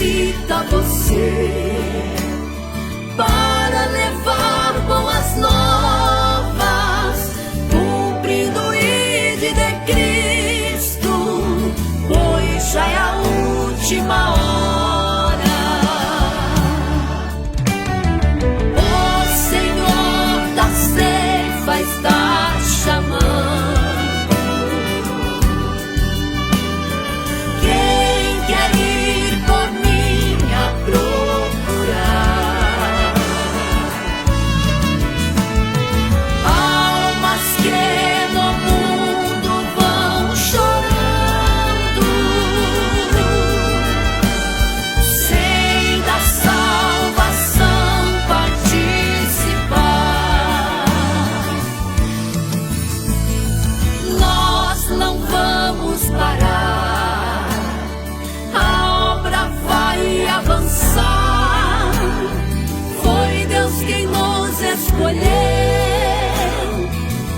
necessita você para levar boas novas, cumprindo o ID de Cristo, pois já é a última hora. Está chamando. Quem quer ir por mim a procurar? Almas que no mundo vão chorando, sem da salvação participar. Não vamos parar, a obra vai avançar. Foi Deus quem nos escolheu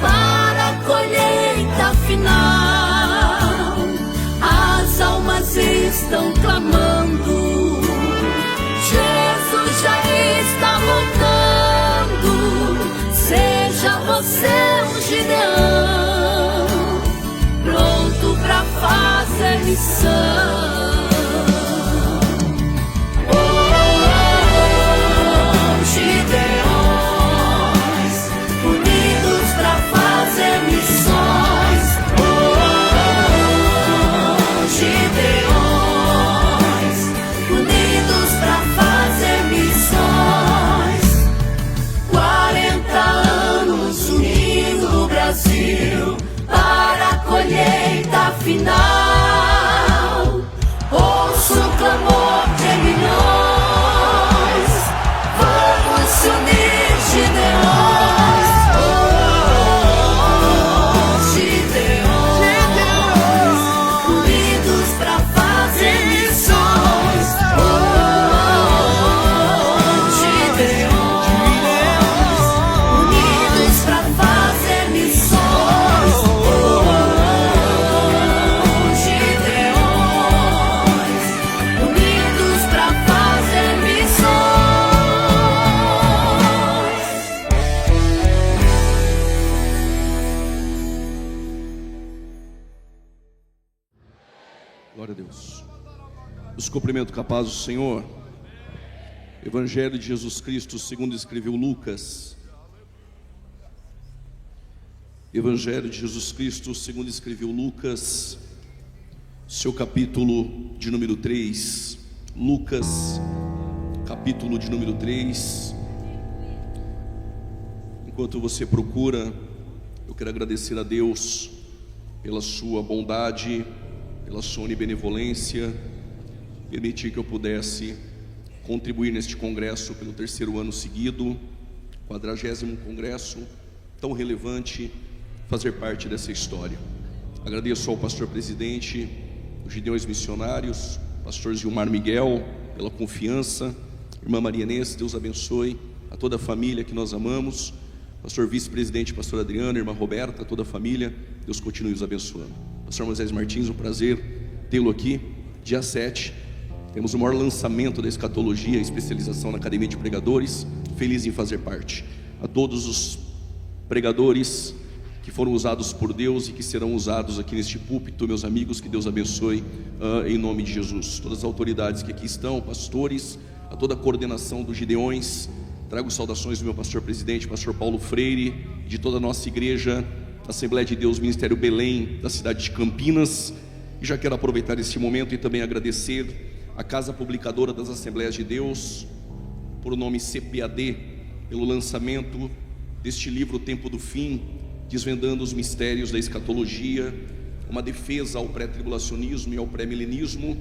para a colheita final. As almas estão clamando, Jesus já está voltando. Seja você um Gideão, pronto pra fazer missão. Oh, Gideões, unidos pra fazer missões. Oh, Gideões, unidos pra fazer missões. 40 anos unindo o Brasil para a colheita final. Ouço o clamor de milhões, vamos se unir, Gideões. Oh, Gideões, unidos pra fazer missões. Oh, Gideões, unidos pra fazer missões. Glória a Deus. Os cumprimento com a paz do Senhor. Evangelho de Jesus Cristo segundo escreveu Lucas. Evangelho de Jesus Cristo segundo escreveu Lucas, seu capítulo de número 3. Lucas, capítulo de número 3. Enquanto você procura, eu quero agradecer a Deus pela sua bondade, pela sua onibenevolência, permitir que eu pudesse contribuir neste congresso pelo 3º ano seguido, 40º congresso, tão relevante, fazer parte dessa história. Agradeço ao pastor presidente, os Gideões Missionários, pastor Gilmar Miguel, pela confiança, irmã Maria Inês, Deus abençoe, a toda a família que nós amamos, pastor vice-presidente, pastor Adriano, irmã Roberta, toda a família, Deus continue os abençoando. Pastor Moisés Martins, um prazer tê-lo aqui. Dia 7, temos o maior lançamento da escatologia, especialização na Academia de Pregadores. Feliz em fazer parte. A todos os pregadores que foram usados por Deus e que serão usados aqui neste púlpito, meus amigos, que Deus abençoe em nome de Jesus. Todas as autoridades que aqui estão, pastores, a toda a coordenação dos Gideões, trago saudações do meu pastor presidente, pastor Paulo Freire, de toda a nossa igreja, Assembleia de Deus, Ministério Belém, da cidade de Campinas. E já quero aproveitar este momento e também agradecer a Casa Publicadora das Assembleias de Deus, por o nome CPAD, pelo lançamento deste livro, O Tempo do Fim, desvendando os mistérios da escatologia, uma defesa ao pré-tribulacionismo e ao pré-milenismo.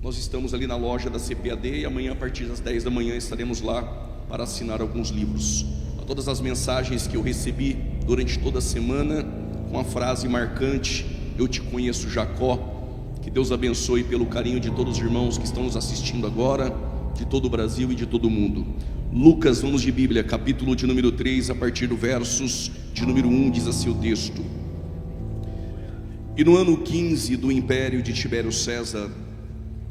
Nós estamos ali na loja da CPAD e amanhã a partir das 10 da manhã estaremos lá para assinar alguns livros. A todas as mensagens que eu recebi durante toda a semana, com a frase marcante: eu te conheço, Jacó. Que Deus abençoe pelo carinho de todos os irmãos que estão nos assistindo agora, de todo o Brasil e de todo o mundo. Lucas, vamos de Bíblia, capítulo de número 3, a partir do versos de número 1, diz assim o texto: E no ano 15 do império de Tibério César,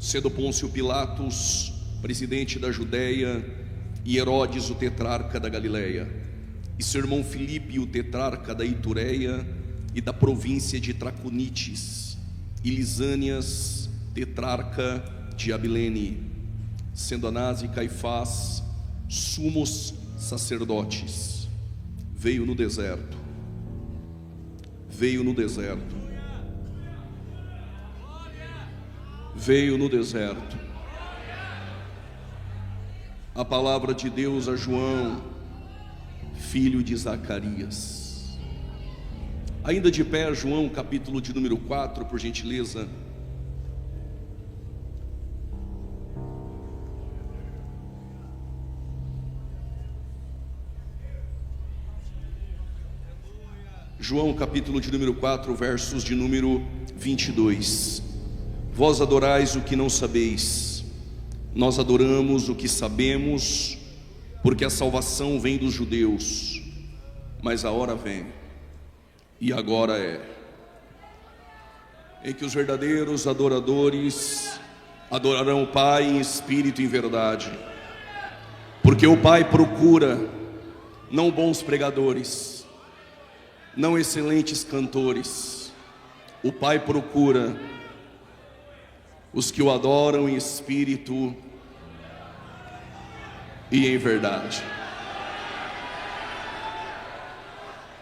sendo Pôncio Pilatos presidente da Judéia e Herodes o tetrarca da Galileia, e seu irmão Filipe o tetrarca da Itureia e da província de Traconites, e Lisânias tetrarca de Abilene, sendo Anás e Caifás sumos sacerdotes. Veio no deserto, veio no deserto, veio no deserto a palavra de Deus a João, filho de Zacarias. Ainda de pé, João capítulo de número 4, por gentileza. João capítulo de número 4, versos de número 22. Vós adorais o que não sabeis, nós adoramos o que sabemos, porque a salvação vem dos judeus. Mas a hora vem, e agora é, em que os verdadeiros adoradores adorarão o Pai em espírito e em verdade, porque o Pai procura não bons pregadores, não excelentes cantores. O Pai procura os que o adoram em espírito e em verdade.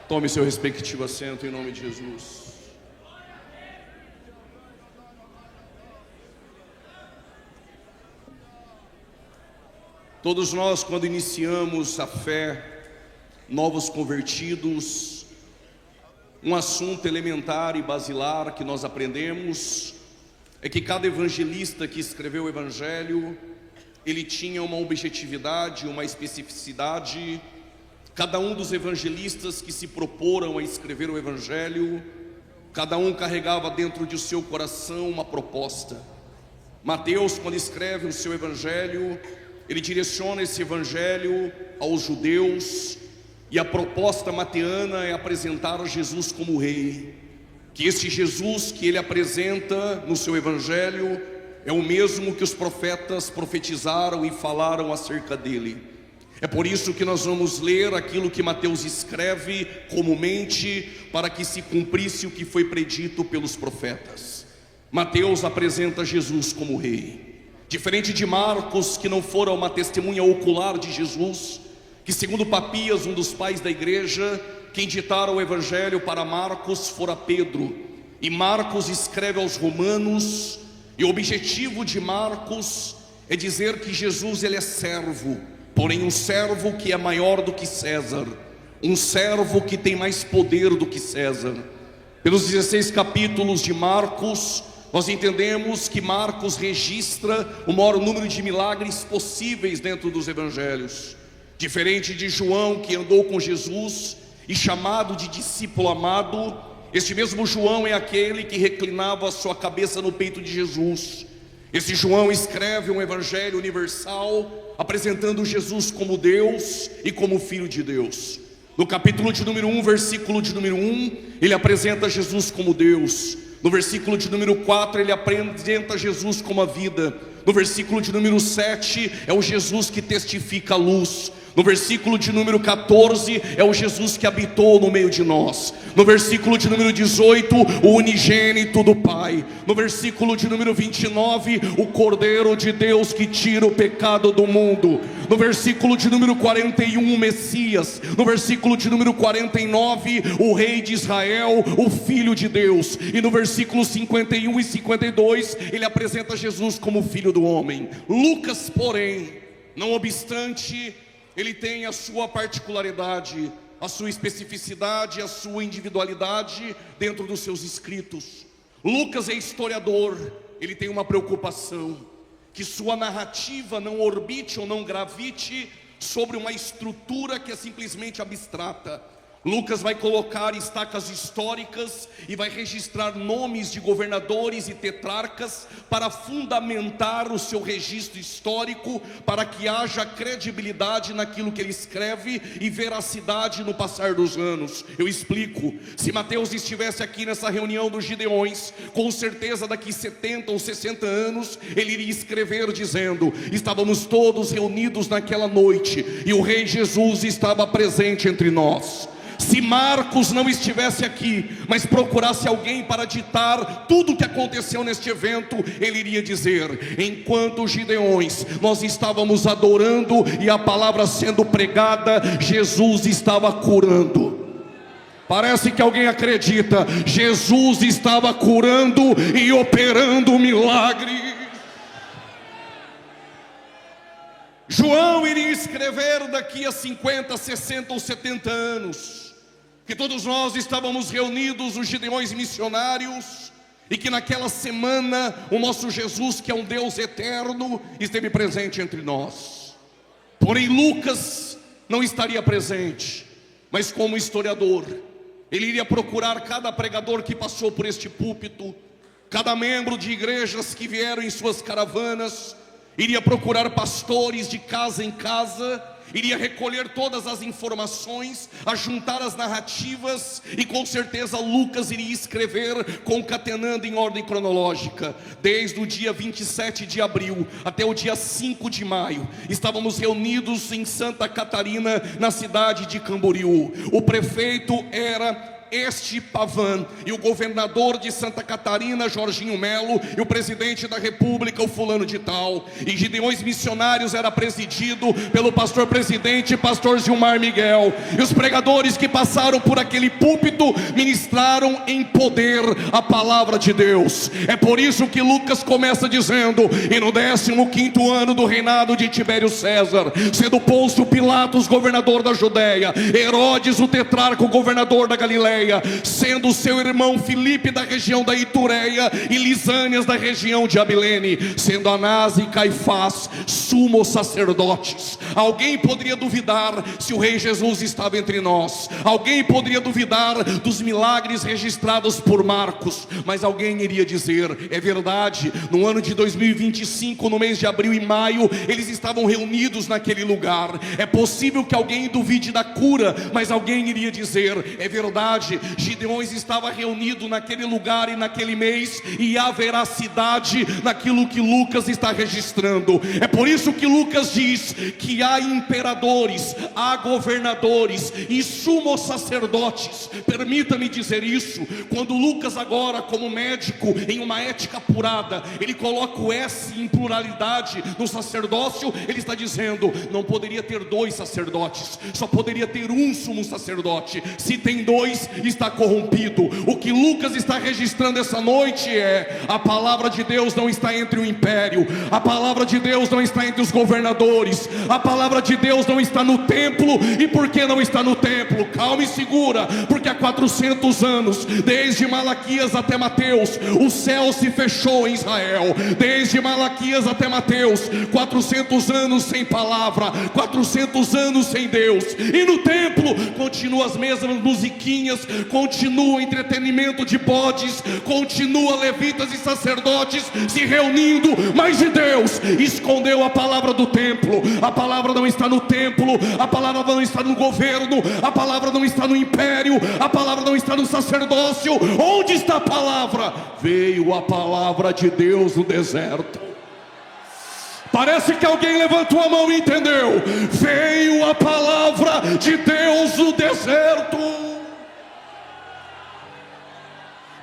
Tome seu respectivo assento em nome de Jesus. Todos nós, quando iniciamos a fé, novos convertidos, um assunto elementar e basilar que nós aprendemos é que cada evangelista que escreveu o evangelho, ele tinha uma objetividade, uma especificidade. Cada um dos evangelistas que se proporam a escrever o evangelho, cada um carregava dentro de seu coração uma proposta. Mateus, quando escreve o seu evangelho, ele direciona esse evangelho aos judeus, e a proposta mateana é apresentar Jesus como rei. Que este Jesus que ele apresenta no seu evangelho é o mesmo que os profetas profetizaram e falaram acerca dele. É por isso que nós vamos ler aquilo que Mateus escreve comumente, para que se cumprisse o que foi predito pelos profetas. Mateus apresenta Jesus como rei, diferente de Marcos, que não fora uma testemunha ocular de Jesus, que segundo Papias, um dos pais da igreja, quem ditara o evangelho para Marcos fora Pedro, e Marcos escreve aos romanos, e o objetivo de Marcos é dizer que Jesus ele é servo, porém um servo que é maior do que César, um servo que tem mais poder do que César. Pelos 16 capítulos de Marcos, nós entendemos que Marcos registra o maior número de milagres possíveis dentro dos evangelhos, diferente de João, que andou com Jesus e chamado de discípulo amado. Este mesmo João é aquele que reclinava a sua cabeça no peito de Jesus. Esse João escreve um evangelho universal, apresentando Jesus como Deus e como Filho de Deus. No capítulo de número 1, versículo de número 1, ele apresenta Jesus como Deus. No versículo de número 4, ele apresenta Jesus como a vida. No versículo de número 7, é o Jesus que testifica a luz. No versículo de número 14, é o Jesus que habitou no meio de nós. No versículo de número 18, o unigênito do Pai. No versículo de número 29, o Cordeiro de Deus que tira o pecado do mundo. No versículo de número 41, o Messias. No versículo de número 49, o Rei de Israel, o Filho de Deus. E no versículo 51 e 52, ele apresenta Jesus como Filho do Homem. Lucas, porém, não obstante, ele tem a sua particularidade, a sua especificidade, a sua individualidade dentro dos seus escritos. Lucas é historiador, ele tem uma preocupação, que sua narrativa não orbite ou não gravite sobre uma estrutura que é simplesmente abstrata. Lucas vai colocar estacas históricas e vai registrar nomes de governadores e tetrarcas para fundamentar o seu registro histórico, para que haja credibilidade naquilo que ele escreve e veracidade no passar dos anos. Eu explico. Se Mateus estivesse aqui nessa reunião dos Gideões, com certeza daqui 70 ou 60 anos ele iria escrever dizendo: estávamos todos reunidos naquela noite e o Rei Jesus estava presente entre nós. Se Marcos não estivesse aqui, mas procurasse alguém para ditar tudo o que aconteceu neste evento, ele iria dizer: enquanto os Gideões, nós estávamos adorando e a palavra sendo pregada, Jesus estava curando. Parece que alguém acredita. Jesus estava curando e operando milagres. João iria escrever daqui a 50, 60 ou 70 anos que todos nós estávamos reunidos, os Gideões missionários, e que naquela semana o nosso Jesus, que é um Deus eterno, esteve presente entre nós. Porém Lucas não estaria presente, mas como historiador, ele iria procurar cada pregador que passou por este púlpito, cada membro de igrejas que vieram em suas caravanas, iria procurar pastores de casa em casa, iria recolher todas as informações, ajuntar as narrativas, e com certeza Lucas iria escrever concatenando em ordem cronológica. Desde o dia 27 de abril até o dia 5 de maio, estávamos reunidos em Santa Catarina, na cidade de Camboriú. O prefeito era este Pavan, e o governador de Santa Catarina, Jorginho Melo, e o presidente da república, o fulano de tal. E Gideões missionários era presidido pelo pastor presidente, pastor Gilmar Miguel. E os pregadores que passaram por aquele púlpito ministraram em poder a palavra de Deus. É por isso que Lucas começa dizendo: e no 15º ano do reinado de Tibério César, sendo Pôncio Pilatos governador da Judéia, Herodes o tetrarca governador da Galileia, sendo seu irmão Filipe da região da Itureia e Lisânias da região de Abilene, sendo Anás e Caifás sumos sacerdotes. Alguém poderia duvidar se o Rei Jesus estava entre nós? Alguém poderia duvidar dos milagres registrados por Marcos? Mas alguém iria dizer: é verdade, no ano de 2025, no mês de abril e maio, eles estavam reunidos naquele lugar. É possível que alguém duvide da cura, mas alguém iria dizer: é verdade, Gideões estava reunido naquele lugar e naquele mês, e há veracidade naquilo que Lucas está registrando. É por isso que Lucas diz que há imperadores, há governadores e sumos sacerdotes. Permita-me dizer isso. Quando Lucas agora, como médico, em uma ética apurada, ele coloca o S em pluralidade no sacerdócio, ele está dizendo: não poderia ter dois sacerdotes, só poderia ter um sumo sacerdote. Se tem dois, está corrompido. O que Lucas está registrando essa noite é: a palavra de Deus não está entre o império, a palavra de Deus não está entre os governadores, a palavra de Deus não está no templo. E por que não está no templo? Calma e segura, porque há 400 anos, desde Malaquias até Mateus, o céu se fechou em Israel. Desde Malaquias até Mateus, 400 anos sem palavra, 400 anos sem Deus. E no templo continua as mesmas musiquinhas, continua o entretenimento de bodes, continua levitas e sacerdotes se reunindo, mas de Deus escondeu a palavra do templo. A palavra não está no templo, a palavra não está no governo, a palavra não está no império, a palavra não está no sacerdócio. Onde está a palavra? Veio a palavra de Deus no deserto. Parece que alguém levantou a mão e entendeu. Veio a palavra de Deus no deserto.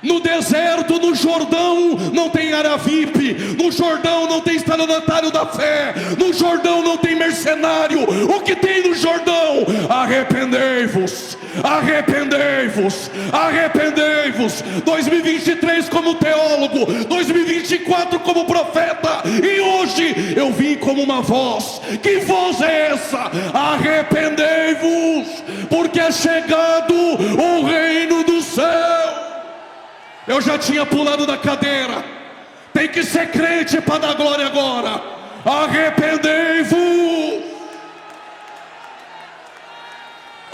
No deserto, no Jordão, não tem área VIP. No Jordão não tem estelionatário da fé. No Jordão não tem mercenário. O que tem no Jordão? Arrependei-vos, arrependei-vos, arrependei-vos. 2023 como teólogo, 2024 como profeta, e hoje eu vim como uma voz. Que voz é essa? Arrependei-vos, porque é chegado o reino do céu. Eu já tinha pulado da cadeira. Tem que ser crente para dar glória agora. Arrependei-vos.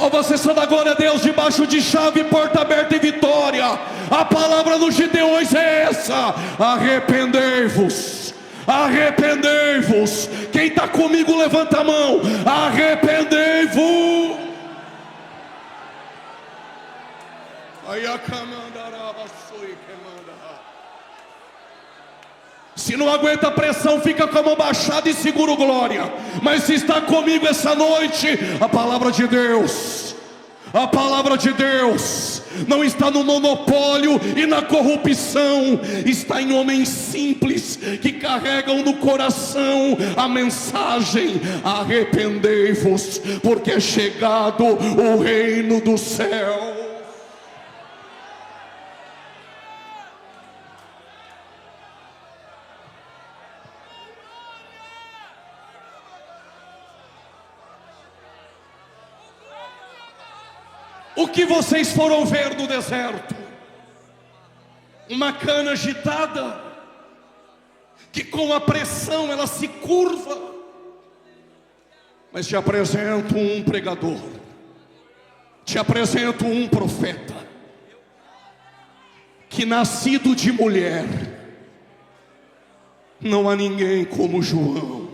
Ou você só dá glória a Deus debaixo de chave, porta aberta e vitória. A palavra dos Gideões é essa: arrependei-vos, arrependei-vos. Quem está comigo levanta a mão. Arrependei-vos. Aí a se não aguenta a pressão, fica com a mão baixada e segura o glória. Mas se está comigo essa noite, a palavra de Deus, a palavra de Deus não está no monopólio e na corrupção, está em homens simples que carregam no coração a mensagem: arrependei-vos, porque é chegado o reino do céu. O que vocês foram ver no deserto? Uma cana agitada, que com a pressão ela se curva. Mas te apresento um pregador, te apresento um profeta, que nascido de mulher, não há ninguém como João.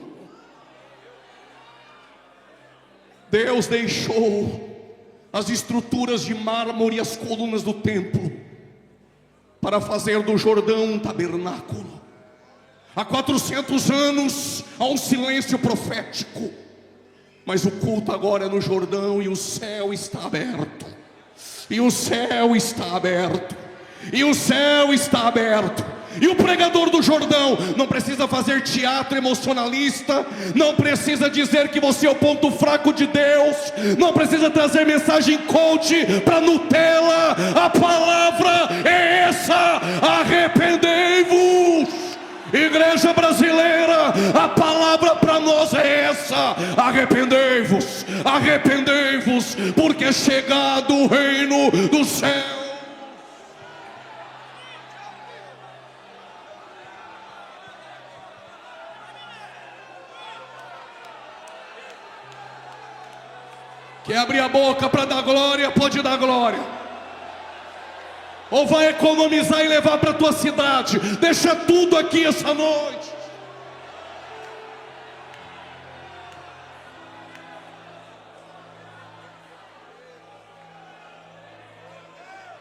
Deus deixou as estruturas de mármore e as colunas do templo para fazer do Jordão um tabernáculo. Há 400 anos há um silêncio profético, mas o culto agora é no Jordão, e o céu está aberto, e o céu está aberto, e o céu está aberto. E o pregador do Jordão não precisa fazer teatro emocionalista, não precisa dizer que você é o ponto fraco de Deus, não precisa trazer mensagem coach para Nutella. A palavra é essa: arrependei-vos. Igreja brasileira, a palavra para nós é essa: arrependei-vos, arrependei-vos, porque é chegado o reino do céu. Quer abrir a boca para dar glória? Pode dar glória. Ou vai economizar e levar para a tua cidade? Deixa tudo aqui essa noite.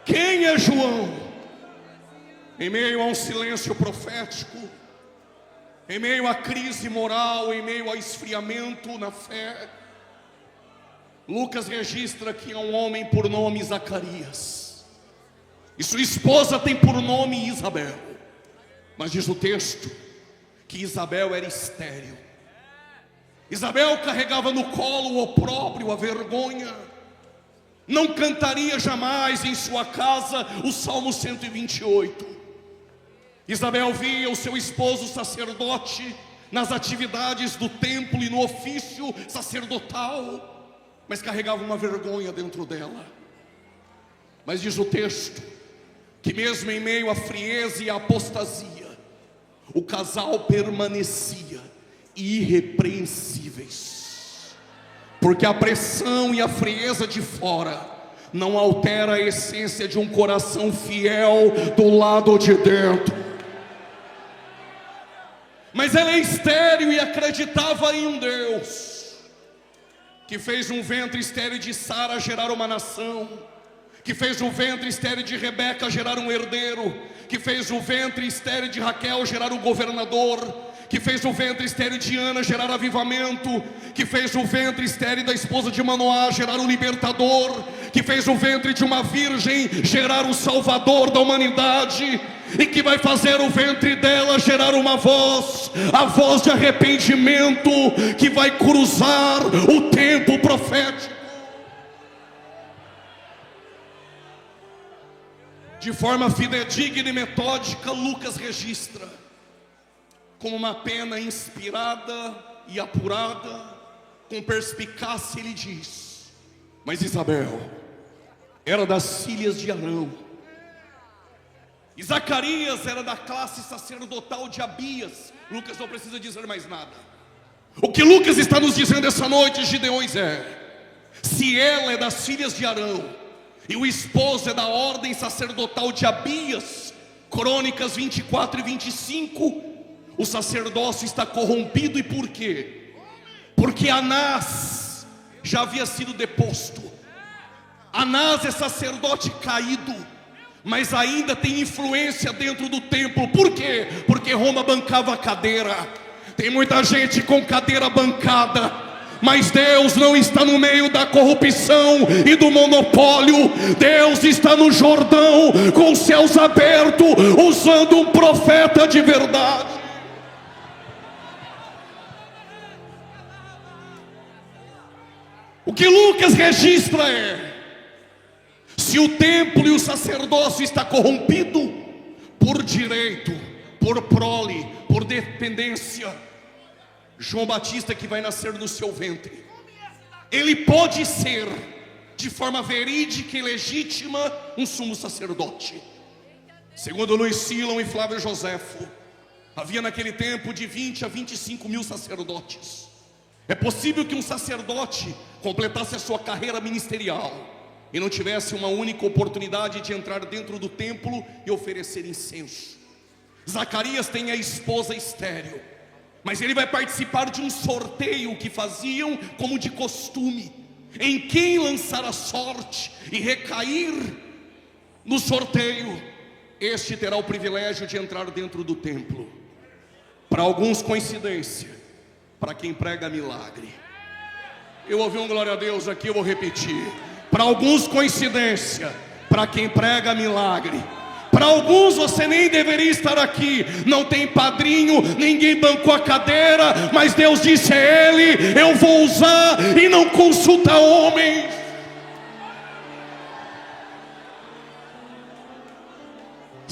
Quem é João? Em meio a um silêncio profético, em meio à crise moral, em meio ao esfriamento na fé, Lucas registra que há um homem por nome Zacarias, e sua esposa tem por nome Isabel. Mas diz o texto que Isabel era estéril. Isabel carregava no colo o opróbrio, a vergonha. Não cantaria jamais em sua casa o Salmo 128. Isabel via o seu esposo sacerdote nas atividades do templo e no ofício sacerdotal, mas carregava uma vergonha dentro dela. Mas diz o texto que mesmo em meio à frieza e à apostasia, o casal permanecia irrepreensíveis, porque a pressão e a frieza de fora não altera a essência de um coração fiel do lado de dentro. Mas ela é estéril e acreditava em um Deus que fez um ventre estéril de Sara gerar uma nação, que fez o ventre estéril de Rebeca gerar um herdeiro, que fez o ventre estéril de Raquel gerar um governador, que fez o ventre estéril de Ana gerar avivamento, que fez o ventre estéril da esposa de Manoá gerar um libertador, que fez o ventre de uma virgem gerar um salvador da humanidade, e que vai fazer o ventre dela gerar uma voz, a voz de arrependimento, que vai cruzar o tempo profético. De forma fidedigna e metódica, Lucas registra, com uma pena inspirada e apurada, com perspicácia ele diz: mas Isabel era das filhas de Arão, e Zacarias era da classe sacerdotal de Abias. Lucas não precisa dizer mais nada. O que Lucas está nos dizendo essa noite, Gideões, é: Se ela é das filhas de Arão, e o esposo é da ordem sacerdotal de Abias, Crônicas 24 e 25, o sacerdócio está corrompido. E por quê? Porque Anás já havia sido deposto. Anás é sacerdote caído, mas ainda tem influência dentro do templo. Por quê? Porque Roma bancava a cadeira. Tem muita gente com cadeira bancada, mas Deus não está no meio da corrupção e do monopólio. Deus está no Jordão, com os céus abertos, usando um profeta de verdade. O que Lucas registra é: se o templo e o sacerdócio está corrompido por direito, por prole, por dependência, João Batista, que vai nascer no seu ventre, ele pode ser, de forma verídica e legítima, um sumo sacerdote. Segundo Luiz Silon e Flávio Joséfo, havia naquele tempo de 20 a 25 mil sacerdotes. É possível que um sacerdote completasse a sua carreira ministerial e não tivesse uma única oportunidade de entrar dentro do templo e oferecer incenso. Zacarias tem a esposa estéril, mas ele vai participar de um sorteio que faziam como de costume. Em quem lançar a sorte e recair no sorteio, este terá o privilégio de entrar dentro do templo. Para alguns, coincidência. Para quem prega milagre. Eu ouvi um glória a Deus aqui, eu vou repetir. Para alguns, coincidência. Para quem prega milagre. Para alguns, você nem deveria estar aqui. Não tem padrinho, ninguém bancou a cadeira, mas Deus disse: é Ele, eu vou usar, e não consulta homens.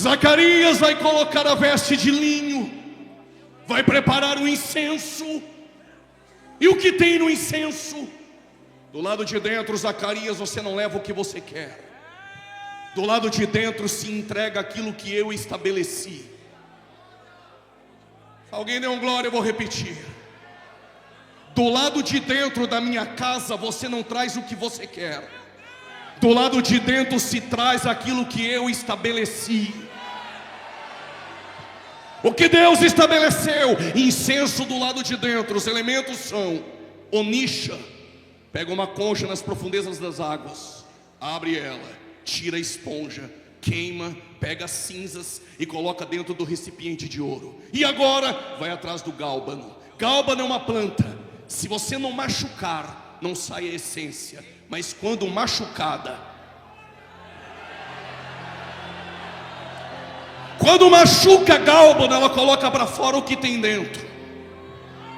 Zacarias vai colocar a veste de linho, vai preparar o incenso. E o que tem no incenso? Do lado de dentro, Zacarias, você não leva o que você quer. Do lado de dentro se entrega aquilo que eu estabeleci. Alguém deu um glória, eu vou repetir. Do lado de dentro da minha casa, você não traz o que você quer. Do lado de dentro se traz aquilo que eu estabeleci. O que Deus estabeleceu: incenso do lado de dentro. Os elementos são onixa. Pega uma concha nas profundezas das águas, abre ela, tira a esponja, queima, pega as cinzas e coloca dentro do recipiente de ouro. E agora vai atrás do gálbano. Gálbano é uma planta. Se você não machucar, não sai a essência, mas quando machucada, quando machuca a gálbano, ela coloca para fora o que tem dentro.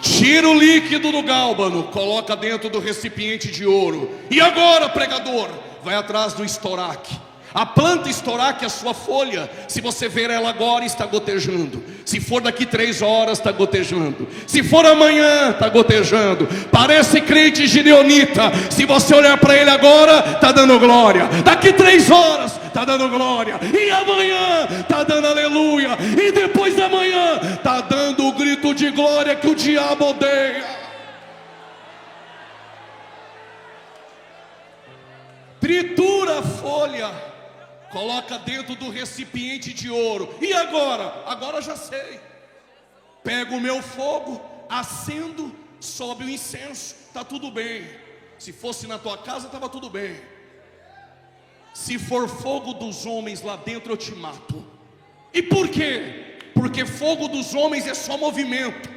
Tira o líquido do gálbano, coloca dentro do recipiente de ouro. E agora, pregador, vai atrás do estoraque. A planta estoraque, a sua folha, se você ver ela agora, está gotejando. Se for daqui 3 horas, está gotejando. Se for amanhã, está gotejando. Parece crente gideonita. Se você olhar para ele agora, está dando glória. Daqui 3 horas, está dando glória. E amanhã, está dando aleluia. E depois da manhã, está dando o grito de glória que o diabo odeia. Tritura a folha, coloca dentro do recipiente de ouro. E agora? Agora já sei. Pego o meu fogo, acendo, sobe o incenso, está tudo bem. Se fosse na tua casa, estava tudo bem. Se for fogo dos homens lá dentro, eu te mato. E por quê? Porque fogo dos homens é só movimento,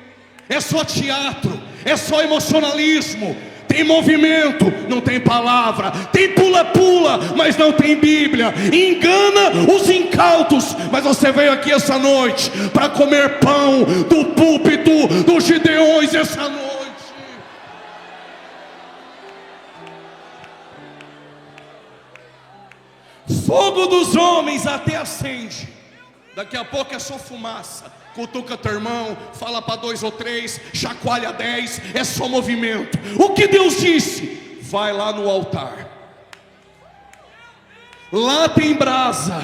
é só teatro, é só emocionalismo. Tem movimento, não tem palavra. Tem pula-pula, mas não tem Bíblia. Engana os incautos. Mas você veio aqui essa noite para comer pão do púlpito dos Gideões essa noite. Fogo dos homens até acende, daqui a pouco é só fumaça. Cutuca teu irmão, fala para 2 ou 3, chacoalha 10, é só movimento. O que Deus disse? Vai lá no altar. Lá tem brasa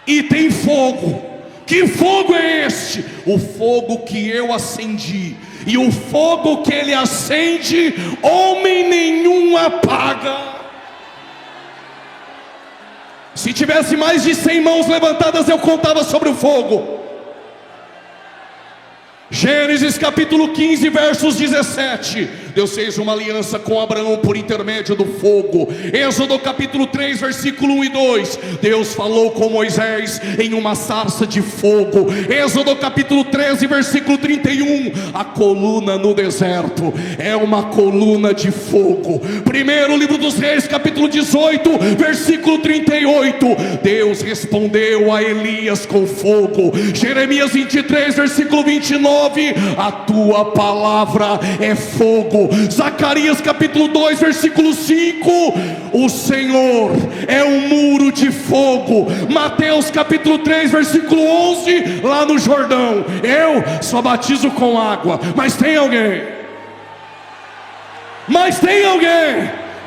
e tem fogo. Que fogo é este? O fogo que eu acendi. e o fogo que ele acende, homem nenhum apaga. Se tivesse mais de 100 mãos levantadas, eu contava sobre o fogo. Gênesis capítulo 15, versos 17. Deus fez uma aliança com Abraão por intermédio do fogo. Êxodo capítulo 3, versículo 1 e 2. Deus falou com Moisés em uma sarça de fogo. Êxodo capítulo 13, versículo 31. A coluna no deserto é uma coluna de fogo. Primeiro livro dos Reis, capítulo 18, versículo 38. Deus respondeu a Elias com fogo. Jeremias 23, versículo 29. A tua palavra é fogo. Zacarias capítulo 2, versículo 5. O Senhor é um muro de fogo. Mateus capítulo 3, versículo 11. Lá no Jordão, eu só batizo com água, mas tem alguém.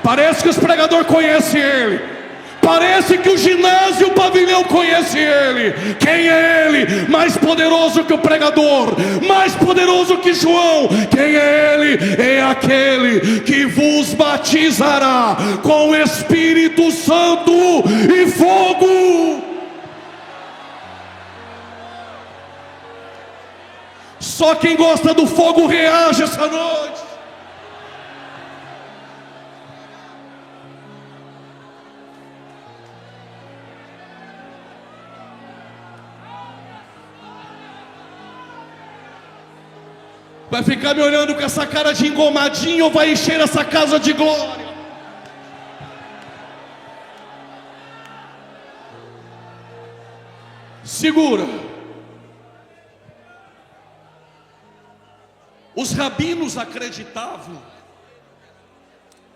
Parece que os pregadores conhecem ele. Parece que o ginásio, o pavilhão conhece ele. Quem é ele? Mais poderoso que o pregador, mais poderoso que João. Quem é ele? É aquele que vos batizará com o Espírito Santo e fogo. Só quem gosta do fogo reage essa noite. Vai ficar me olhando com essa cara de engomadinho ou vai encher essa casa de glória? Segura. Os rabinos acreditavam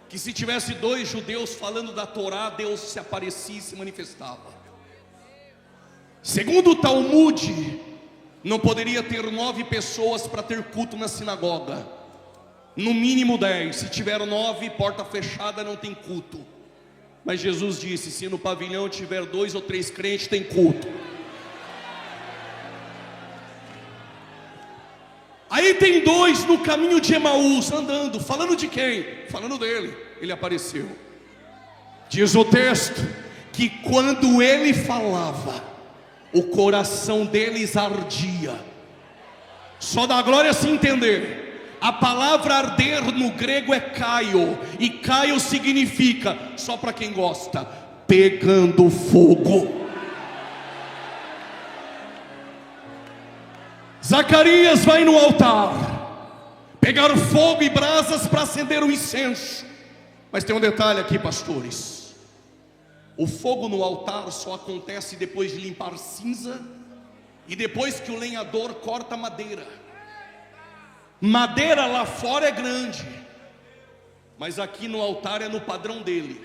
que se tivesse 2 judeus falando da Torá, Deus se aparecia e se manifestava. Segundo o Talmud, não poderia ter 9 pessoas para ter culto na sinagoga. No mínimo 10. Se tiver 9, porta fechada, não tem culto. Mas Jesus disse: se no pavilhão tiver 2 ou 3 crentes, tem culto. Aí tem 2 no caminho de Emaús andando. Falando de quem? Falando dele. Ele apareceu. Diz o texto que quando ele falava, o coração deles ardia. Só dá glória se entender. A palavra arder no grego é kaio, e kaio significa, só para quem gosta, pegando fogo. Zacarias vai no altar pegar fogo e brasas para acender o incenso. Mas tem um detalhe aqui, pastores. O fogo no altar só acontece depois de limpar cinza e depois que o lenhador corta madeira. Madeira lá fora é grande, mas aqui no altar é no padrão dele.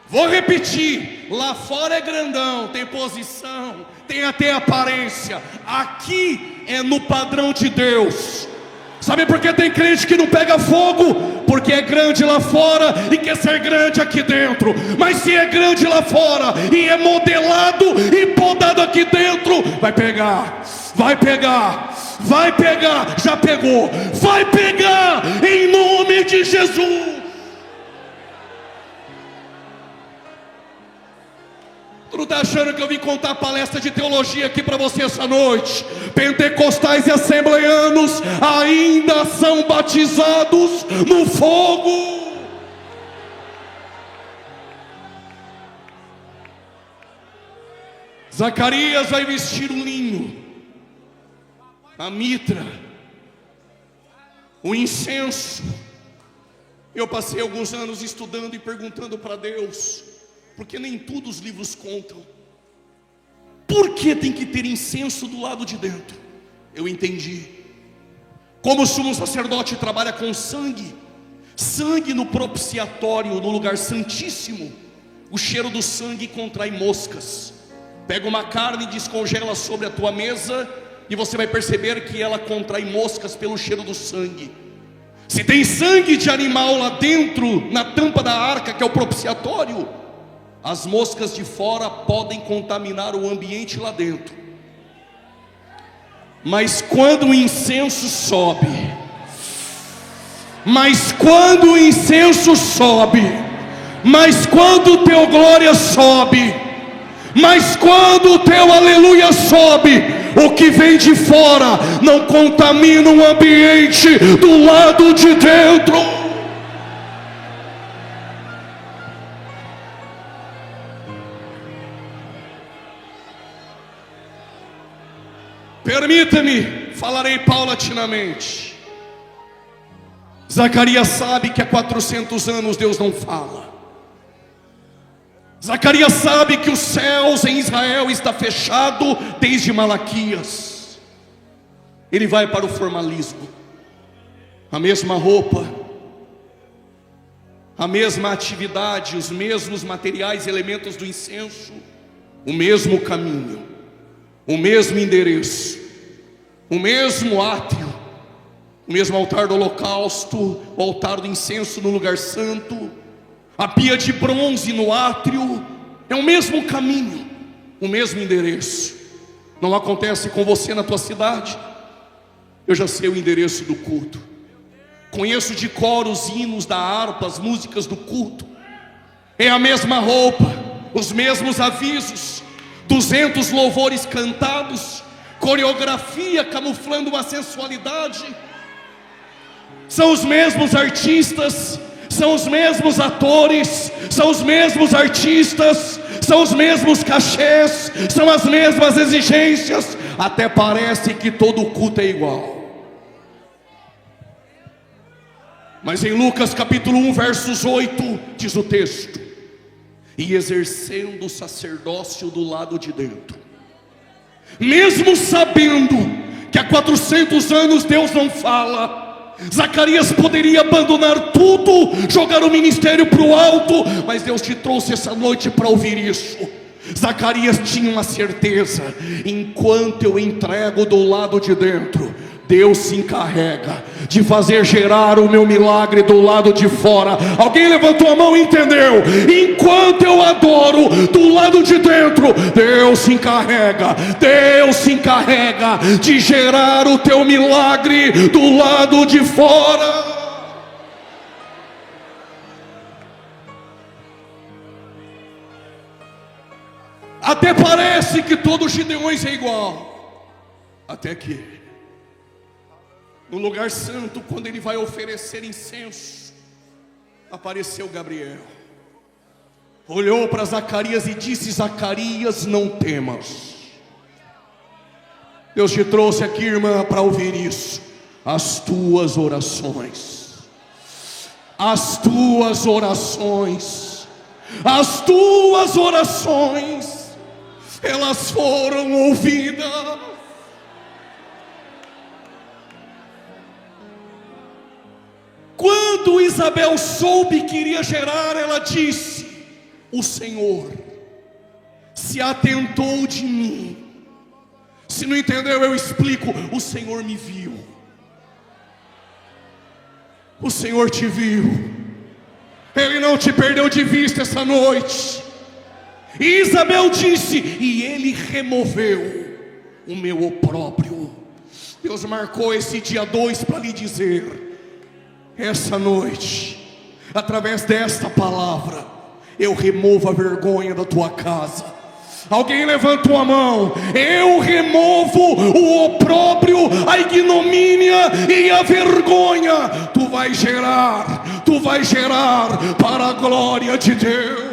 Vou repetir: lá fora é grandão, tem posição, tem até aparência. Aqui é no padrão de Deus. Sabe por que tem crente que não pega fogo? Porque é grande lá fora e quer ser grande aqui dentro. Mas se é grande lá fora e é modelado e podado aqui dentro, vai pegar, vai pegar, vai pegar. Já pegou, vai pegar em nome de Jesus. Tu não está achando que eu vim contar palestra de teologia aqui para você essa noite? Pentecostais e assembleanos ainda são batizados no fogo. Zacarias vai vestir um linho, a mitra, o incenso. Eu passei alguns anos estudando e perguntando para Deus, porque nem tudo os livros contam. Por que tem que ter incenso do lado de dentro? Eu entendi. Como o sumo sacerdote trabalha com sangue, sangue no propiciatório, no lugar santíssimo, o cheiro do sangue contrai moscas. Pega uma carne e descongela sobre a tua mesa, e você vai perceber que ela contrai moscas pelo cheiro do sangue. Se tem sangue de animal lá dentro, na tampa da arca, que é o propiciatório, as moscas de fora podem contaminar o ambiente lá dentro. Mas quando o incenso sobe, mas quando o incenso sobe, mas quando o teu glória sobe, mas quando o teu aleluia sobe, o que vem de fora não contamina o ambiente do lado de dentro. Permita-me, falarei paulatinamente. Zacarias sabe que há 400 anos Deus não fala. Zacarias sabe que os céus em Israel está fechado desde Malaquias. Ele vai para o formalismo. A mesma roupa, a mesma atividade, os mesmos materiais, elementos do incenso, o mesmo caminho, o mesmo endereço, o mesmo átrio, o mesmo altar do holocausto, o altar do incenso no lugar santo, a pia de bronze no átrio. É o mesmo caminho, o mesmo endereço. Não acontece com você na tua cidade? Eu já sei o endereço do culto, conheço de cor os hinos da harpa, as músicas do culto. É a mesma roupa, os mesmos avisos, 200 louvores cantados, coreografia camuflando uma sensualidade. São os mesmos artistas, são os mesmos atores, são os mesmos artistas, são os mesmos cachês, são as mesmas exigências. Até parece que todo culto é igual. Mas em Lucas capítulo 1 versos 8 diz o texto: e exercendo o sacerdócio do lado de dentro, mesmo sabendo que há 400 anos Deus não fala, Zacarias poderia abandonar tudo, jogar o ministério para o alto, mas Deus te trouxe essa noite para ouvir isso. Zacarias tinha uma certeza: enquanto eu entrego do lado de dentro, Deus se encarrega de fazer gerar o meu milagre do lado de fora. Alguém levantou a mão e entendeu? Enquanto eu adoro do lado de dentro, Deus se encarrega de gerar o teu milagre do lado de fora. Até parece que todos os gideões é igual, até que no lugar santo, quando ele vai oferecer incenso, apareceu Gabriel, olhou para Zacarias e disse: Zacarias, não temas. Deus te trouxe aqui, irmã, para ouvir isso. As tuas orações, as tuas orações, as tuas orações, elas foram ouvidas. Quando Isabel soube que iria gerar, ela disse: o Senhor se atentou de mim. Se não entendeu, eu explico. O Senhor me viu. O Senhor te viu. Ele não te perdeu de vista essa noite. E Isabel disse: e Ele removeu o meu opróbrio. Deus marcou esse dia 2 para lhe dizer: essa noite, através desta palavra, eu removo a vergonha da tua casa. Alguém levanta uma mão. Eu removo o opróbrio, a ignomínia e a vergonha. Tu vai gerar para a glória de Deus.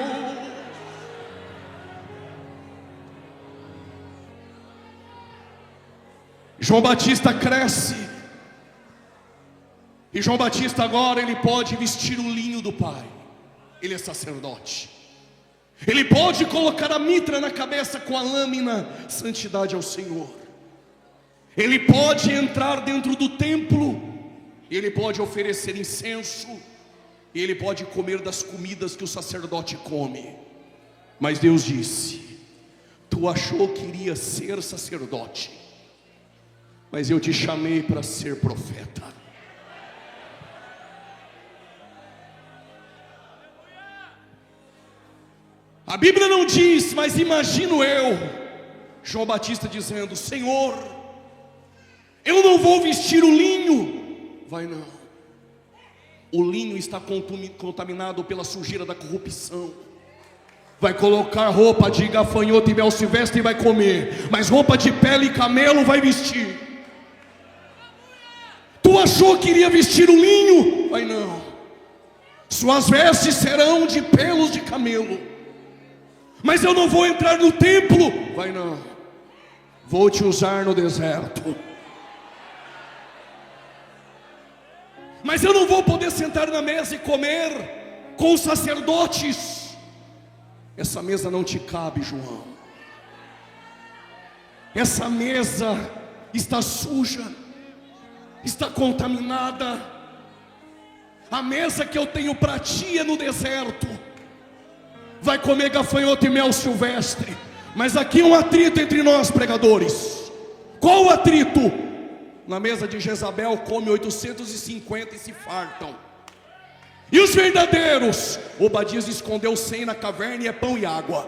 João Batista cresce. E João Batista agora ele pode vestir o linho do Pai. Ele é sacerdote. Ele pode colocar a mitra na cabeça com a lâmina, santidade ao Senhor. Ele pode entrar dentro do templo. Ele pode oferecer incenso. E ele pode comer das comidas que o sacerdote come. Mas Deus disse: tu achou que iria ser sacerdote, mas eu te chamei para ser profeta. A Bíblia não diz, mas imagino eu, João Batista dizendo: Senhor, Eu não vou vestir o linho. Vai não. O linho está contaminado pela sujeira da corrupção. Vai colocar roupa de gafanhoto e mel silvestre e vai comer, mas roupa de pele e camelo vai vestir. Tu achou que iria vestir o linho? Vai não. Suas vestes serão de pelos de camelo. Mas eu não vou entrar no templo. Vai não. Vou te usar no deserto. Mas eu não vou poder sentar na mesa e comer com os sacerdotes. Essa mesa não te cabe, João. Essa mesa está suja, está contaminada. A mesa que eu tenho para ti é no deserto. Vai comer gafanhoto e mel silvestre. Mas aqui um atrito entre nós, pregadores. Qual o atrito? Na mesa de Jezabel come 850 e se fartam. E os verdadeiros? Obadias escondeu 100 na caverna e é pão e água.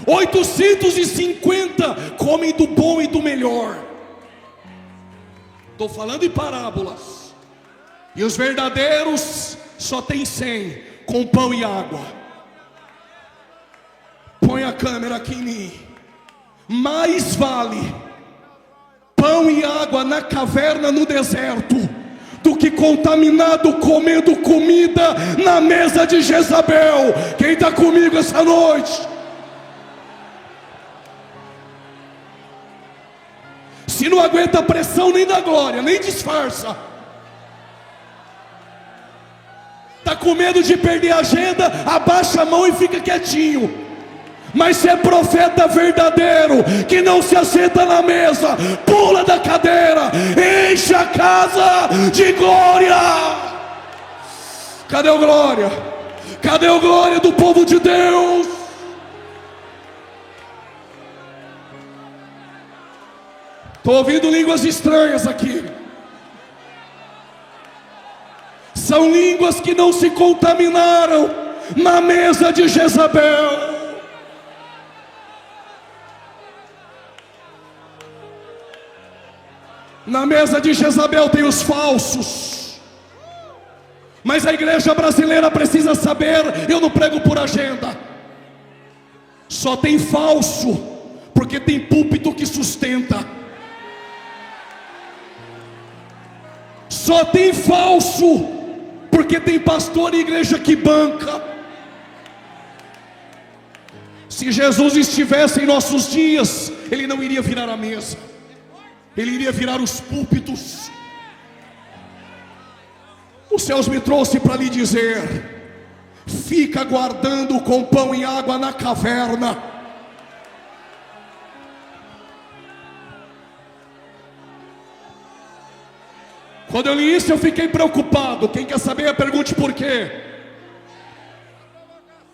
850 comem do bom e do melhor. Estou falando em parábolas. E os verdadeiros só tem 100 com pão e água. Põe a câmera aqui em mim. Mais vale pão e água na caverna no deserto do que contaminado comendo comida na mesa de Jezabel. Quem está comigo essa noite? Se não aguenta a pressão nem da glória, nem disfarça. Está com medo de perder a agenda? Abaixa a mão e fica quietinho. Mas se é profeta verdadeiro, que não se assenta na mesa, pula da cadeira, enche a casa de glória. Cadê o glória? Cadê o glória do povo de Deus? Estou ouvindo línguas estranhas aqui. São línguas que não se contaminaram na mesa de Jezabel. Na mesa de Jezabel tem os falsos. Mas a igreja brasileira precisa saber, eu não prego por agenda. Só tem falso, porque tem púlpito que sustenta. Só tem falso, porque tem pastor e igreja que banca. Se Jesus estivesse em nossos dias, Ele não iria virar a mesa. Ele iria virar os púlpitos. Os céus me trouxe para lhe dizer: fica guardando com pão e água na caverna. Quando eu li isso eu fiquei preocupado. Quem quer saber, pergunte por quê.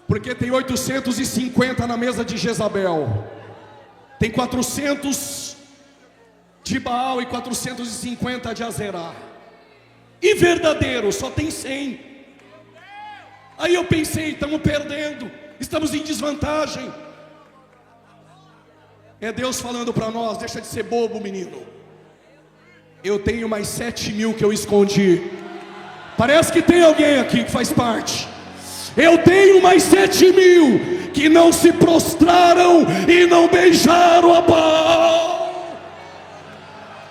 Porque tem 850 na mesa de Jezabel. Tem 400 de Baal e 450 de Azerá. E verdadeiro só tem 100. Aí eu pensei, estamos perdendo, estamos em desvantagem. É Deus falando para nós: deixa de ser bobo, menino. Eu tenho mais 7.000 que eu escondi. Parece que tem alguém aqui que faz parte. Eu tenho mais 7.000 que não se prostraram e não beijaram a Baal.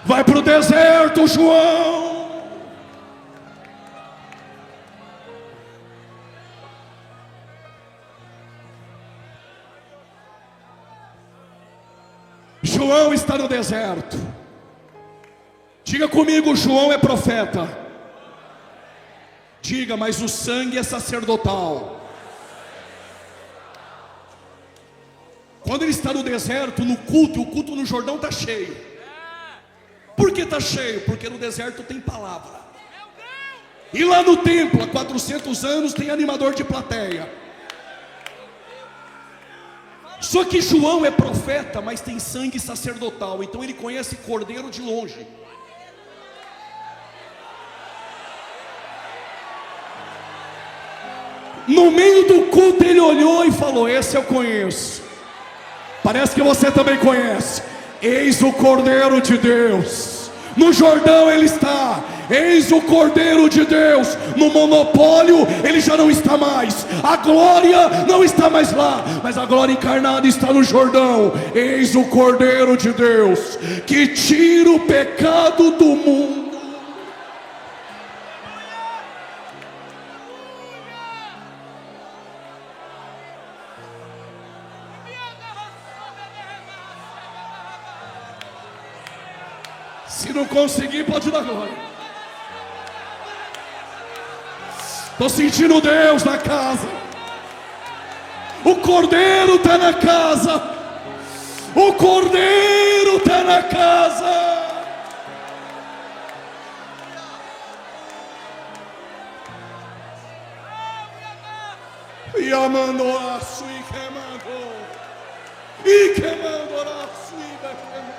Vai para o deserto, João. João está no deserto. Diga comigo: João é profeta. Diga: mas o sangue é sacerdotal. Quando ele está no deserto, no culto, o culto no Jordão está cheio. Por que está cheio? Porque no deserto tem palavra. E lá no templo, há 400 anos, tem animador de plateia. Só que João é profeta, mas tem sangue sacerdotal. Então ele conhece cordeiro de longe. No meio do culto ele olhou e falou: esse eu conheço. Parece que você também conhece. Eis o Cordeiro de Deus. No Jordão ele está. Eis o Cordeiro de Deus. No monopólio ele já não está mais. A glória não está mais lá, mas a glória encarnada está no Jordão. Eis o Cordeiro de Deus, que tira o pecado do mundo. Se não conseguir, pode dar glória. Estou sentindo Deus na casa. O Cordeiro está na casa. O Cordeiro está na casa. E amando aço e queimando. E queimando aço e queimando.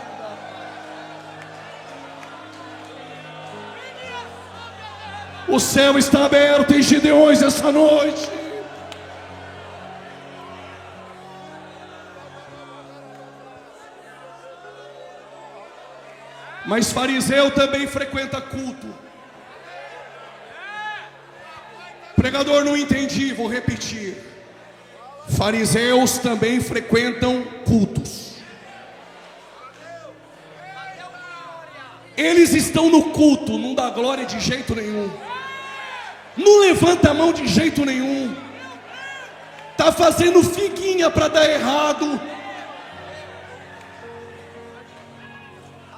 O céu está aberto em Gideões essa noite. Mas fariseu também frequenta culto. Pregador, não entendi, vou repetir. Fariseus também frequentam cultos. Eles estão no culto, não dá glória de jeito nenhum. Não levanta a mão de jeito nenhum. Está fazendo figuinha para dar errado.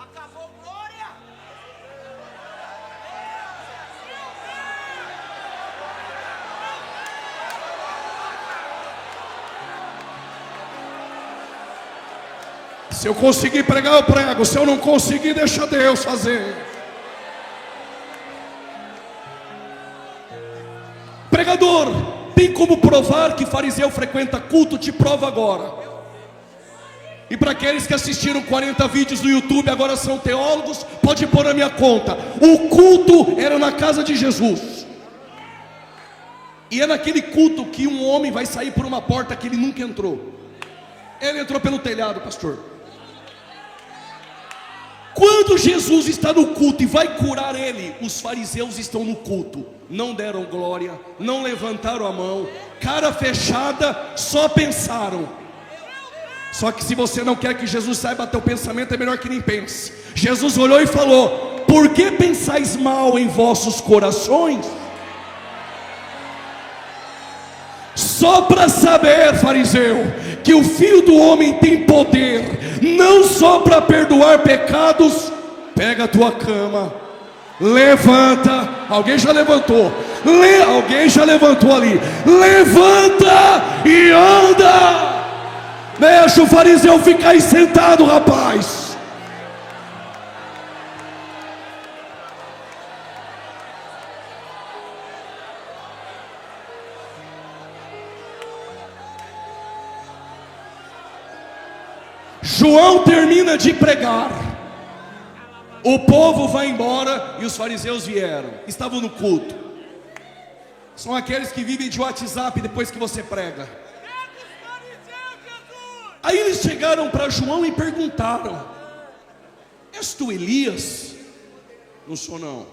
Acabou glória. Se eu conseguir pregar, eu prego. Se eu não conseguir, deixa Deus fazer. Pregador, tem como provar que fariseu frequenta culto? Te prova agora. E para aqueles que assistiram 40 vídeos no YouTube, agora são teólogos, pode pôr na minha conta. O culto era na casa de Jesus. E é naquele culto que um homem vai sair por uma porta que ele nunca entrou. Ele entrou pelo telhado, pastor. Quando Jesus está no culto e vai curar ele, os fariseus estão no culto. Não deram glória, não levantaram a mão, cara fechada, só pensaram. Só que se você não quer que Jesus saiba teu pensamento, é melhor que nem pense. Jesus olhou e falou: por que pensais mal em vossos corações? Só para saber, fariseu, que o Filho do Homem tem poder, não só para perdoar pecados. Pega a tua cama, levanta. Alguém já levantou. Alguém já levantou ali. Levanta e anda. Deixa o fariseu ficar aí sentado, rapaz. João termina de pregar. O povo vai embora e os fariseus vieram. Estavam no culto. São aqueles que vivem de WhatsApp depois que você prega. Aí eles chegaram para João e perguntaram: és tu Elias? Não sou não.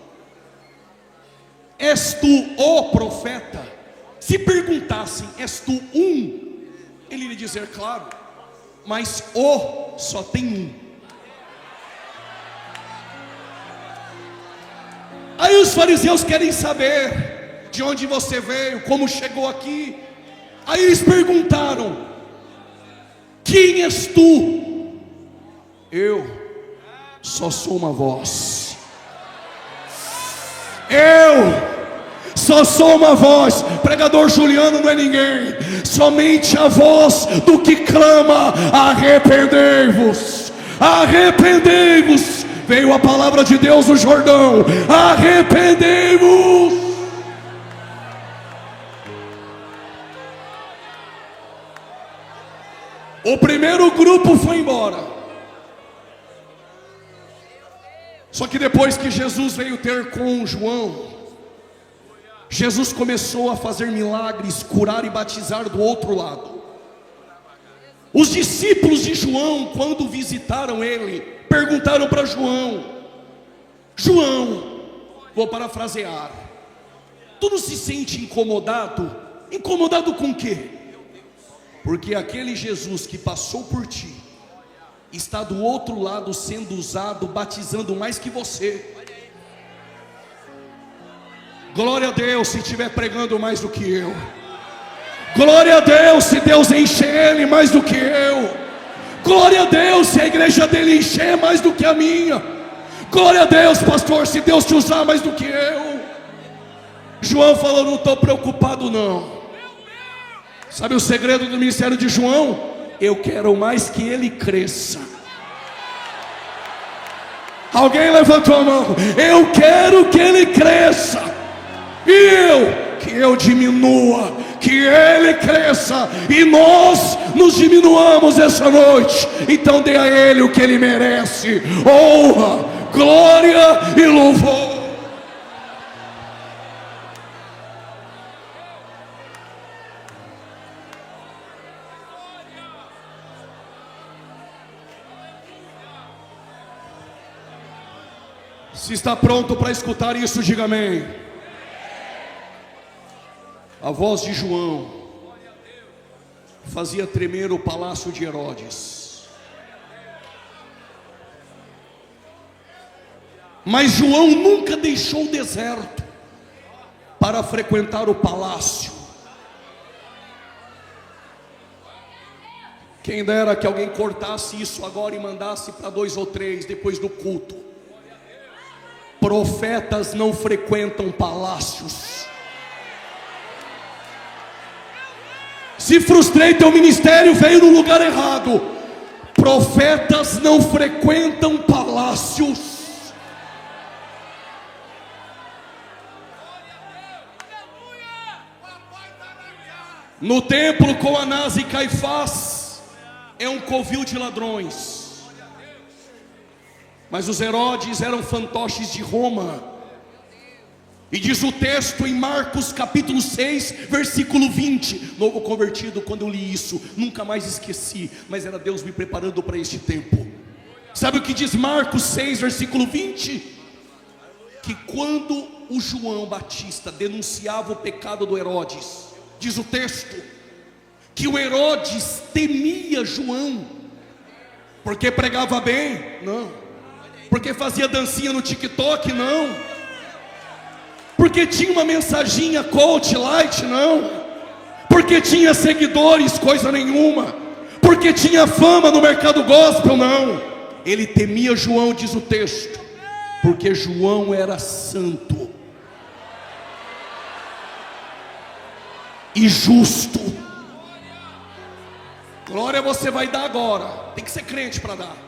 És tu o profeta? Se perguntassem: és tu um? Ele iria dizer: claro. Mas o só tem um. Aí os fariseus querem saber de onde você veio, como chegou aqui. Aí eles perguntaram: quem és tu? Eu só sou uma voz. Eu só sou uma voz. Pregador Juliano não é ninguém. Somente a voz do que clama: arrependei-vos, arrependei-vos. Veio a palavra de Deus no Jordão: arrependei-vos. O primeiro grupo foi embora. Só que depois que Jesus veio ter com João, Jesus começou a fazer milagres, curar e batizar do outro lado. Os discípulos de João, quando visitaram ele, perguntaram para João: João, vou parafrasear, tu não se sente incomodado? Incomodado com o quê? Porque aquele Jesus que passou por ti está do outro lado sendo usado, batizando mais que você. Glória a Deus se estiver pregando mais do que eu. Glória a Deus se Deus encher ele mais do que eu. Glória a Deus se a igreja dele encher mais do que a minha. Glória a Deus, pastor, se Deus te usar mais do que eu. João falou: não estou preocupado não. Sabe o segredo do ministério de João? Eu quero mais que ele cresça. Alguém levantou a mão. Eu quero que ele cresça, e que eu diminua, que ele cresça e nós nos diminuamos essa noite. Então dê a ele o que ele merece: honra, glória e louvor. Se está pronto para escutar isso, diga amém. A voz de João fazia tremer o palácio de Herodes. Mas João nunca deixou o deserto para frequentar o palácio. Quem dera que alguém cortasse isso agora e mandasse para 2 ou 3 depois do culto. Profetas não frequentam palácios. Se frustrei, teu ministério veio no lugar errado. Profetas não frequentam palácios. No templo com Anás e Caifás é um covil de ladrões. Mas os Herodes eram fantoches de Roma. E diz o texto em Marcos capítulo 6, versículo 20. Novo convertido, quando eu li isso, nunca mais esqueci. Mas era Deus me preparando para este tempo. Sabe o que diz Marcos 6, versículo 20? Que quando o João Batista denunciava o pecado do Herodes, diz o texto, que o Herodes temia João. Porque pregava bem? Não. Porque fazia dancinha no TikTok? Não. Porque tinha uma mensaginha coach light? Não. Porque tinha seguidores? Coisa nenhuma. Porque tinha fama no mercado gospel? Não. Ele temia João, diz o texto, porque João era santo e justo. Glória você vai dar agora. Tem que ser crente para dar.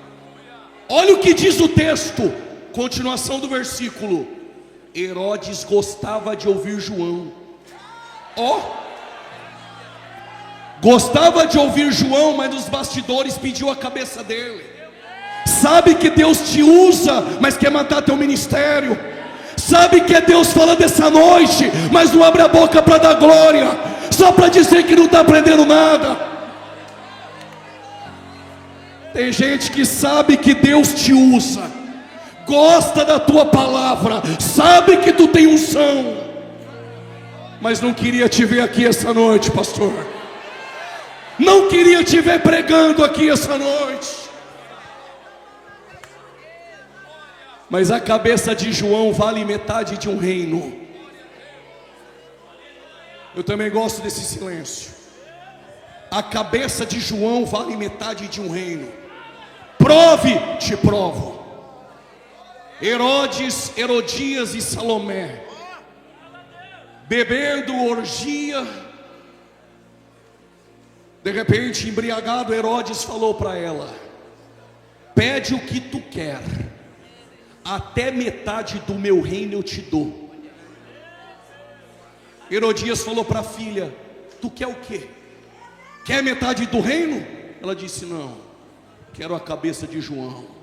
Olha o que diz o texto, continuação do versículo. Herodes gostava de ouvir João. Gostava de ouvir João, mas nos bastidores pediu a cabeça dele. Sabe que Deus te usa, mas quer matar teu ministério. Sabe que é Deus falando essa noite, mas não abre a boca para dar glória, só para dizer que não está aprendendo nada. Tem gente que sabe que Deus te usa, gosta da tua palavra, sabe que tu tem unção, mas não queria te ver aqui essa noite, pastor. Não queria te ver pregando aqui essa noite. Mas a cabeça de João vale metade de um reino. Eu também gosto desse silêncio. A cabeça de João vale metade de um reino. Prove, te provo. Herodes, Herodias e Salomé, bebendo orgia. De repente, embriagado, Herodes falou para ela: pede o que tu quer, até metade do meu reino eu te dou. Herodias falou para a filha: tu quer o quê? Quer metade do reino? Ela disse: não, quero a cabeça de João.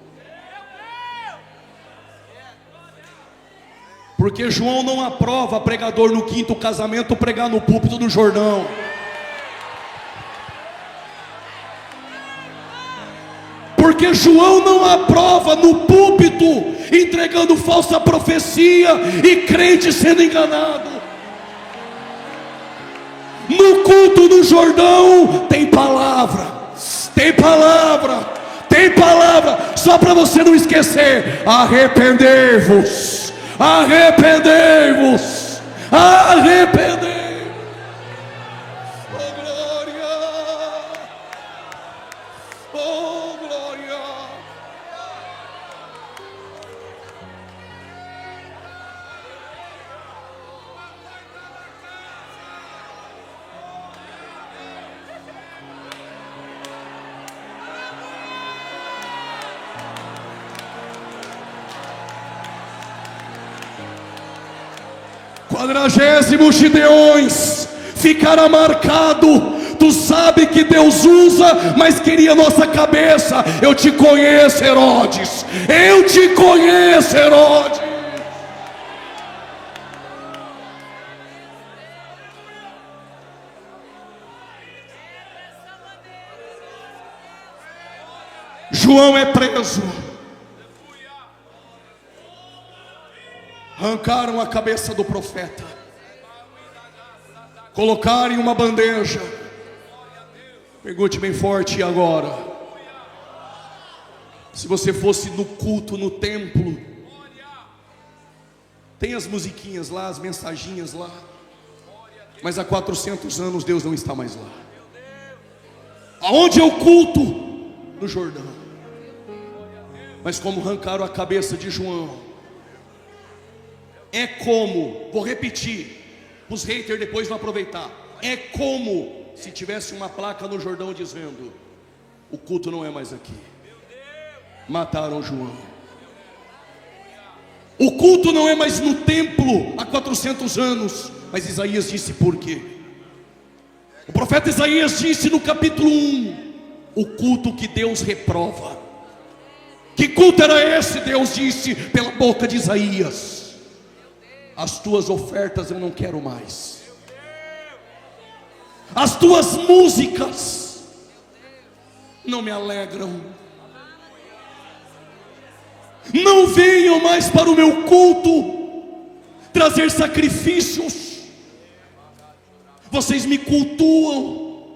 Porque João não aprova pregador no quinto casamento pregar no púlpito do Jordão. porque João não aprova no púlpito, entregando falsa profecia e crente sendo enganado. No culto do Jordão tem palavra, tem palavra, tem palavra, só para você não esquecer: arrependei-vos, arrependei-vos, arrependei-vos. Oh glória, oh glória. Quadragésimos Gideões ficará marcado. Tu sabe que Deus usa, mas queria nossa cabeça. Eu te conheço, Herodes. Eu te conheço, Herodes. João é preso. Arrancaram a cabeça do profeta, colocaram em uma bandeja. Pergunte bem forte: e agora? Se você fosse no culto, no templo, tem as musiquinhas lá, as mensaginhas lá, mas há 400 anos Deus não está mais lá. Aonde é o culto? No Jordão. Mas como arrancaram a cabeça de João, é como, vou repetir, os haters depois vão aproveitar. É como se tivesse uma placa no Jordão dizendo: o culto não é mais aqui. Mataram João. O culto não é mais no templo há 400 anos. Mas Isaías disse por quê? O profeta Isaías disse no capítulo 1: o culto que Deus reprova. Que culto era esse? Deus disse pela boca de Isaías: as tuas ofertas eu não quero mais. As tuas músicas não me alegram. Não venham mais para o meu culto trazer sacrifícios. Vocês me cultuam,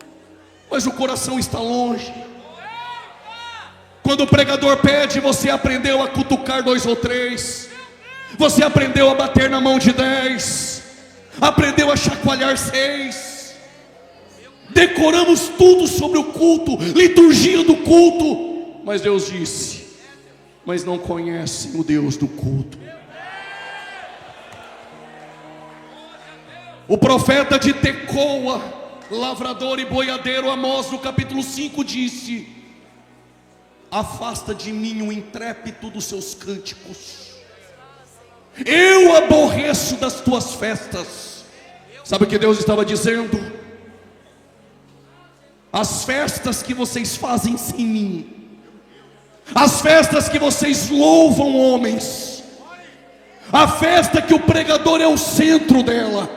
mas o coração está longe. Quando o pregador pede, você aprendeu a cutucar 2 ou 3. Você aprendeu a bater na mão de 10, aprendeu a chacoalhar 6. Decoramos tudo sobre o culto, liturgia do culto. Mas Deus disse: mas não conhecem o Deus do culto. O profeta de Tecoa, lavrador e boiadeiro, Amós, no capítulo 5 disse: afasta de mim o intrépito dos seus cânticos. Eu aborreço das tuas festas. Sabe o que Deus estava dizendo? As festas que vocês fazem sem mim, as festas que vocês louvam homens, a festa que o pregador é o centro dela,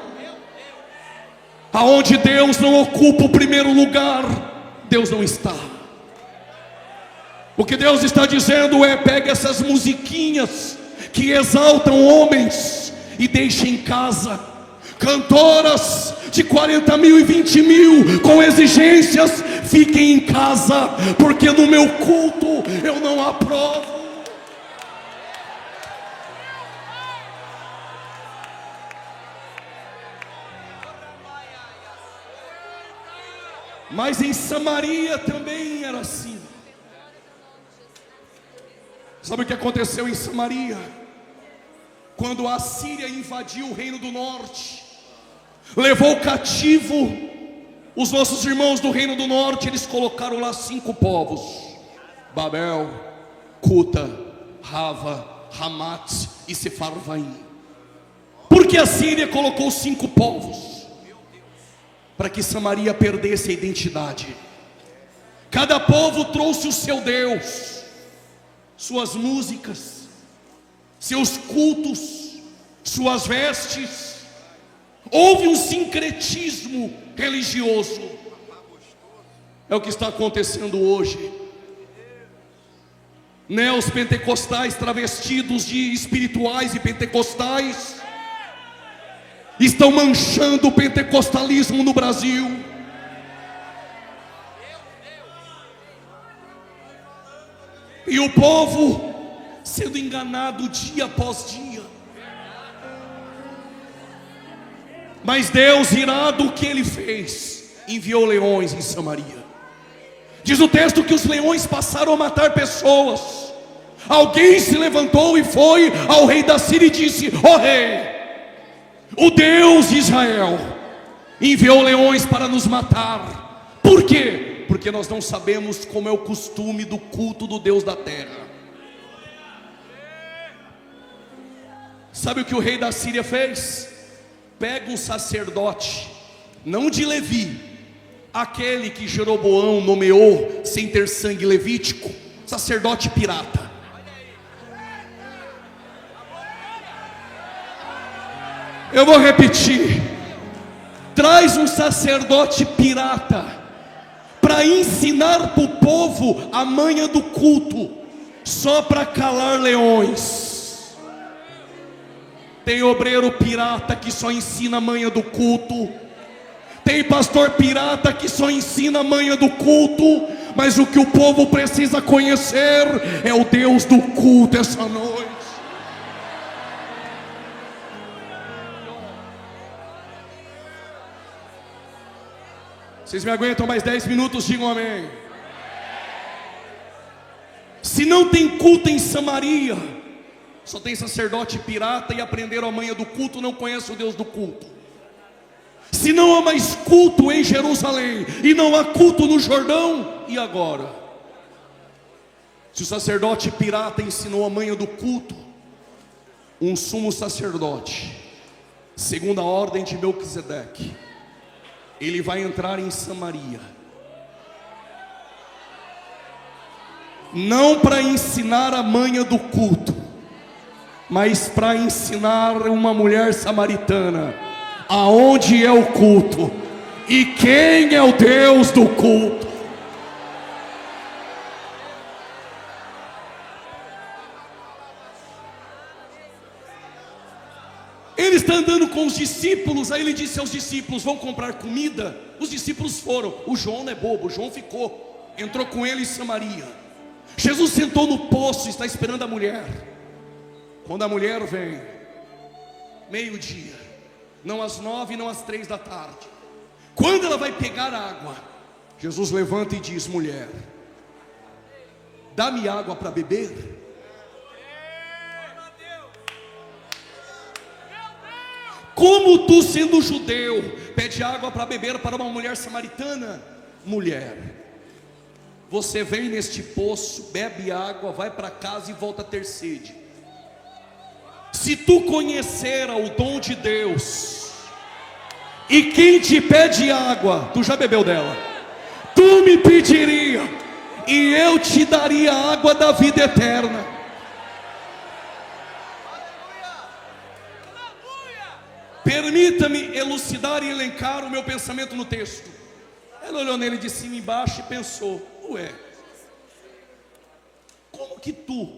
aonde Deus não ocupa o primeiro lugar, Deus não está. O que Deus está dizendo é: pegue essas musiquinhas que exaltam homens e deixe em casa cantoras de 40 mil e 20 mil com exigências. Fiquem em casa, porque no meu culto eu não aprovo. Mas em Samaria também era assim. Sabe o que aconteceu em Samaria? Quando a Síria invadiu o reino do norte, levou cativo os nossos irmãos do reino do norte. Eles colocaram lá 5 povos: Babel, Cuta, Rava, Hamat e Sefarvaim. Por que a Síria colocou 5 povos? Para que Samaria perdesse a identidade. Cada povo trouxe o seu Deus, suas músicas, seus cultos, suas vestes. Houve um sincretismo religioso. É o que está acontecendo hoje. Os pentecostais travestidos de espirituais e pentecostais estão manchando o pentecostalismo no Brasil. E o povo sendo enganado dia após dia. Mas Deus, irado o que Ele fez, enviou leões em Samaria. Diz o texto que os leões passaram a matar pessoas. Alguém se levantou e foi ao rei da Síria e disse: ó rei, o Deus de Israel enviou leões para nos matar. Por quê? Porque nós não sabemos como é o costume do culto do Deus da terra. Sabe o que o rei da Síria fez? Pega um sacerdote, não de Levi, aquele que Jeroboão nomeou sem ter sangue levítico, sacerdote pirata. Eu vou repetir: traz um sacerdote pirata para ensinar para o povo a manha do culto, só para calar leões. Tem obreiro pirata que só ensina a manha do culto. Tem pastor pirata que só ensina a manha do culto. Mas o que o povo precisa conhecer é o Deus do culto essa noite. Vocês me aguentam mais 10 minutos? Digam amém. Se não tem culto em Samaria, só tem sacerdote pirata e aprenderam a manha do culto, não conhece o Deus do culto. Se não há mais culto em Jerusalém e não há culto no Jordão, e agora? Se o sacerdote pirata ensinou a manha do culto, um sumo sacerdote, segundo a ordem de Melquisedeque, ele vai entrar em Samaria, não para ensinar a manha do culto, mas para ensinar uma mulher samaritana aonde é o culto e quem é o Deus do culto. Ele está andando com os discípulos, aí ele disse aos discípulos: vão comprar comida? Os discípulos foram. O João não é bobo, o João ficou, entrou com ele em Samaria. Jesus sentou no poço, está esperando a mulher. Quando a mulher vem, meio-dia, não às 9, não às 3 da tarde, quando ela vai pegar água, Jesus levanta e diz: mulher, dá-me água para beber. Como tu, sendo judeu, pede água para beber para uma mulher samaritana? Mulher, você vem neste poço, bebe água, vai para casa e volta a ter sede. Se tu conhecera o dom de Deus, e quem te pede água, tu já bebeu dela, tu me pediria, e eu te daria a água da vida eterna. Permita-me elucidar e elencar o meu pensamento no texto. Ela olhou nele de cima e embaixo e pensou: ué, como que tu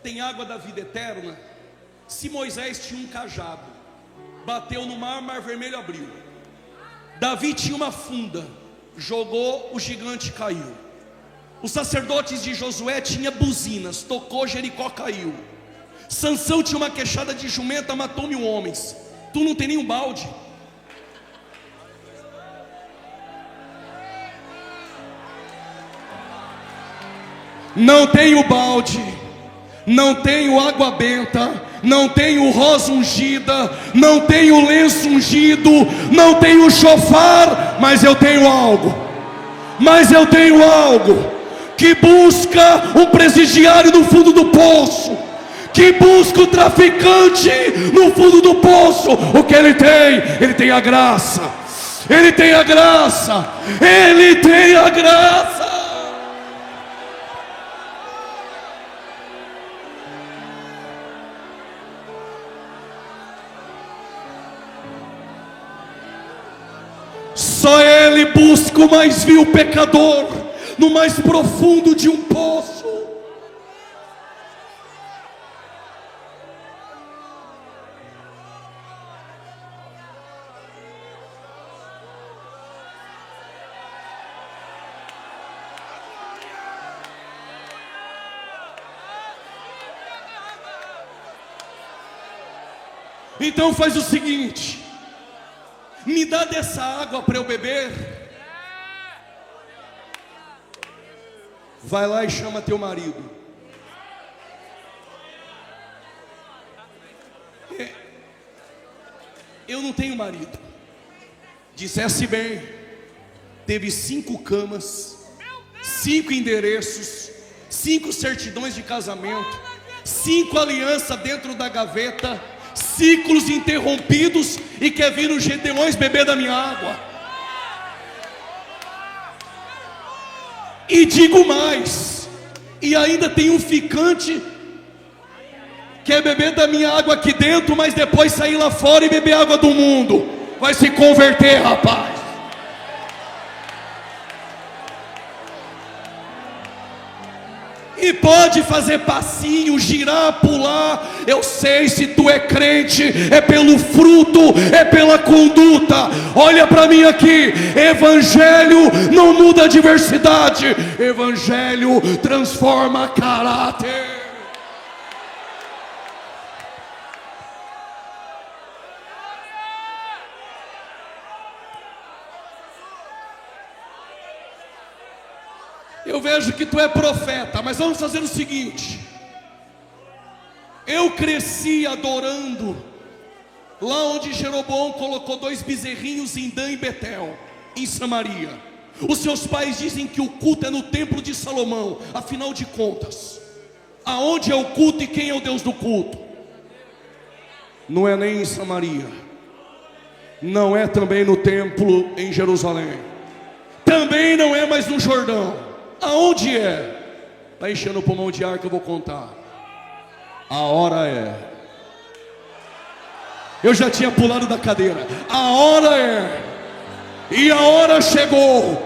tem água da vida eterna, se Moisés tinha um cajado, bateu no mar, mar vermelho abriu. Davi tinha uma funda, jogou, o gigante caiu. Os sacerdotes de Josué tinham buzinas, tocou, Jericó caiu. Sansão tinha uma queixada de jumenta, matou 1000 homens. Tu não tem nenhum balde. Não tenho balde, não tenho água benta, não tenho rosa ungida, não tenho lenço ungido, não tenho chofar, mas eu tenho algo. Mas eu tenho algo que busca um presidiário no fundo do poço, que busca o traficante no fundo do poço. O que ele tem? Ele tem a graça. Ele tem a graça. Ele tem a graça. Só ele busca o mais vil pecador no mais profundo de um poço. Então faz o seguinte: me dá dessa água para eu beber. Vai lá e chama teu marido. Eu não tenho marido. Dissesse bem. Teve 5 camas, 5 endereços, 5 certidões de casamento, 5 alianças dentro da gaveta, ciclos interrompidos, e quer vir nos Gedeões beber da minha água. E digo mais, e ainda tem um ficante, quer beber da minha água aqui dentro, mas depois sair lá fora e beber água do mundo. Vai se converter, rapaz. E pode fazer passinho, girar, pular. Eu sei, se tu é crente, é pelo fruto, é pela conduta. Olha para mim aqui. Evangelho não muda a diversidade. Evangelho transforma caráter. Eu vejo que tu é profeta, mas vamos fazer o seguinte. Eu cresci adorando lá onde Jeroboão colocou 2 bezerrinhos em Dan e Betel, em Samaria. Os seus pais dizem que o culto é no templo de Salomão. Afinal de contas, aonde é o culto e quem é o Deus do culto? Não é nem em Samaria, não é também no templo em Jerusalém, também não é mais no Jordão. Aonde é? Está enchendo o pulmão de ar que eu vou contar. A hora é. Eu já tinha pulado da cadeira. A hora é. E a hora chegou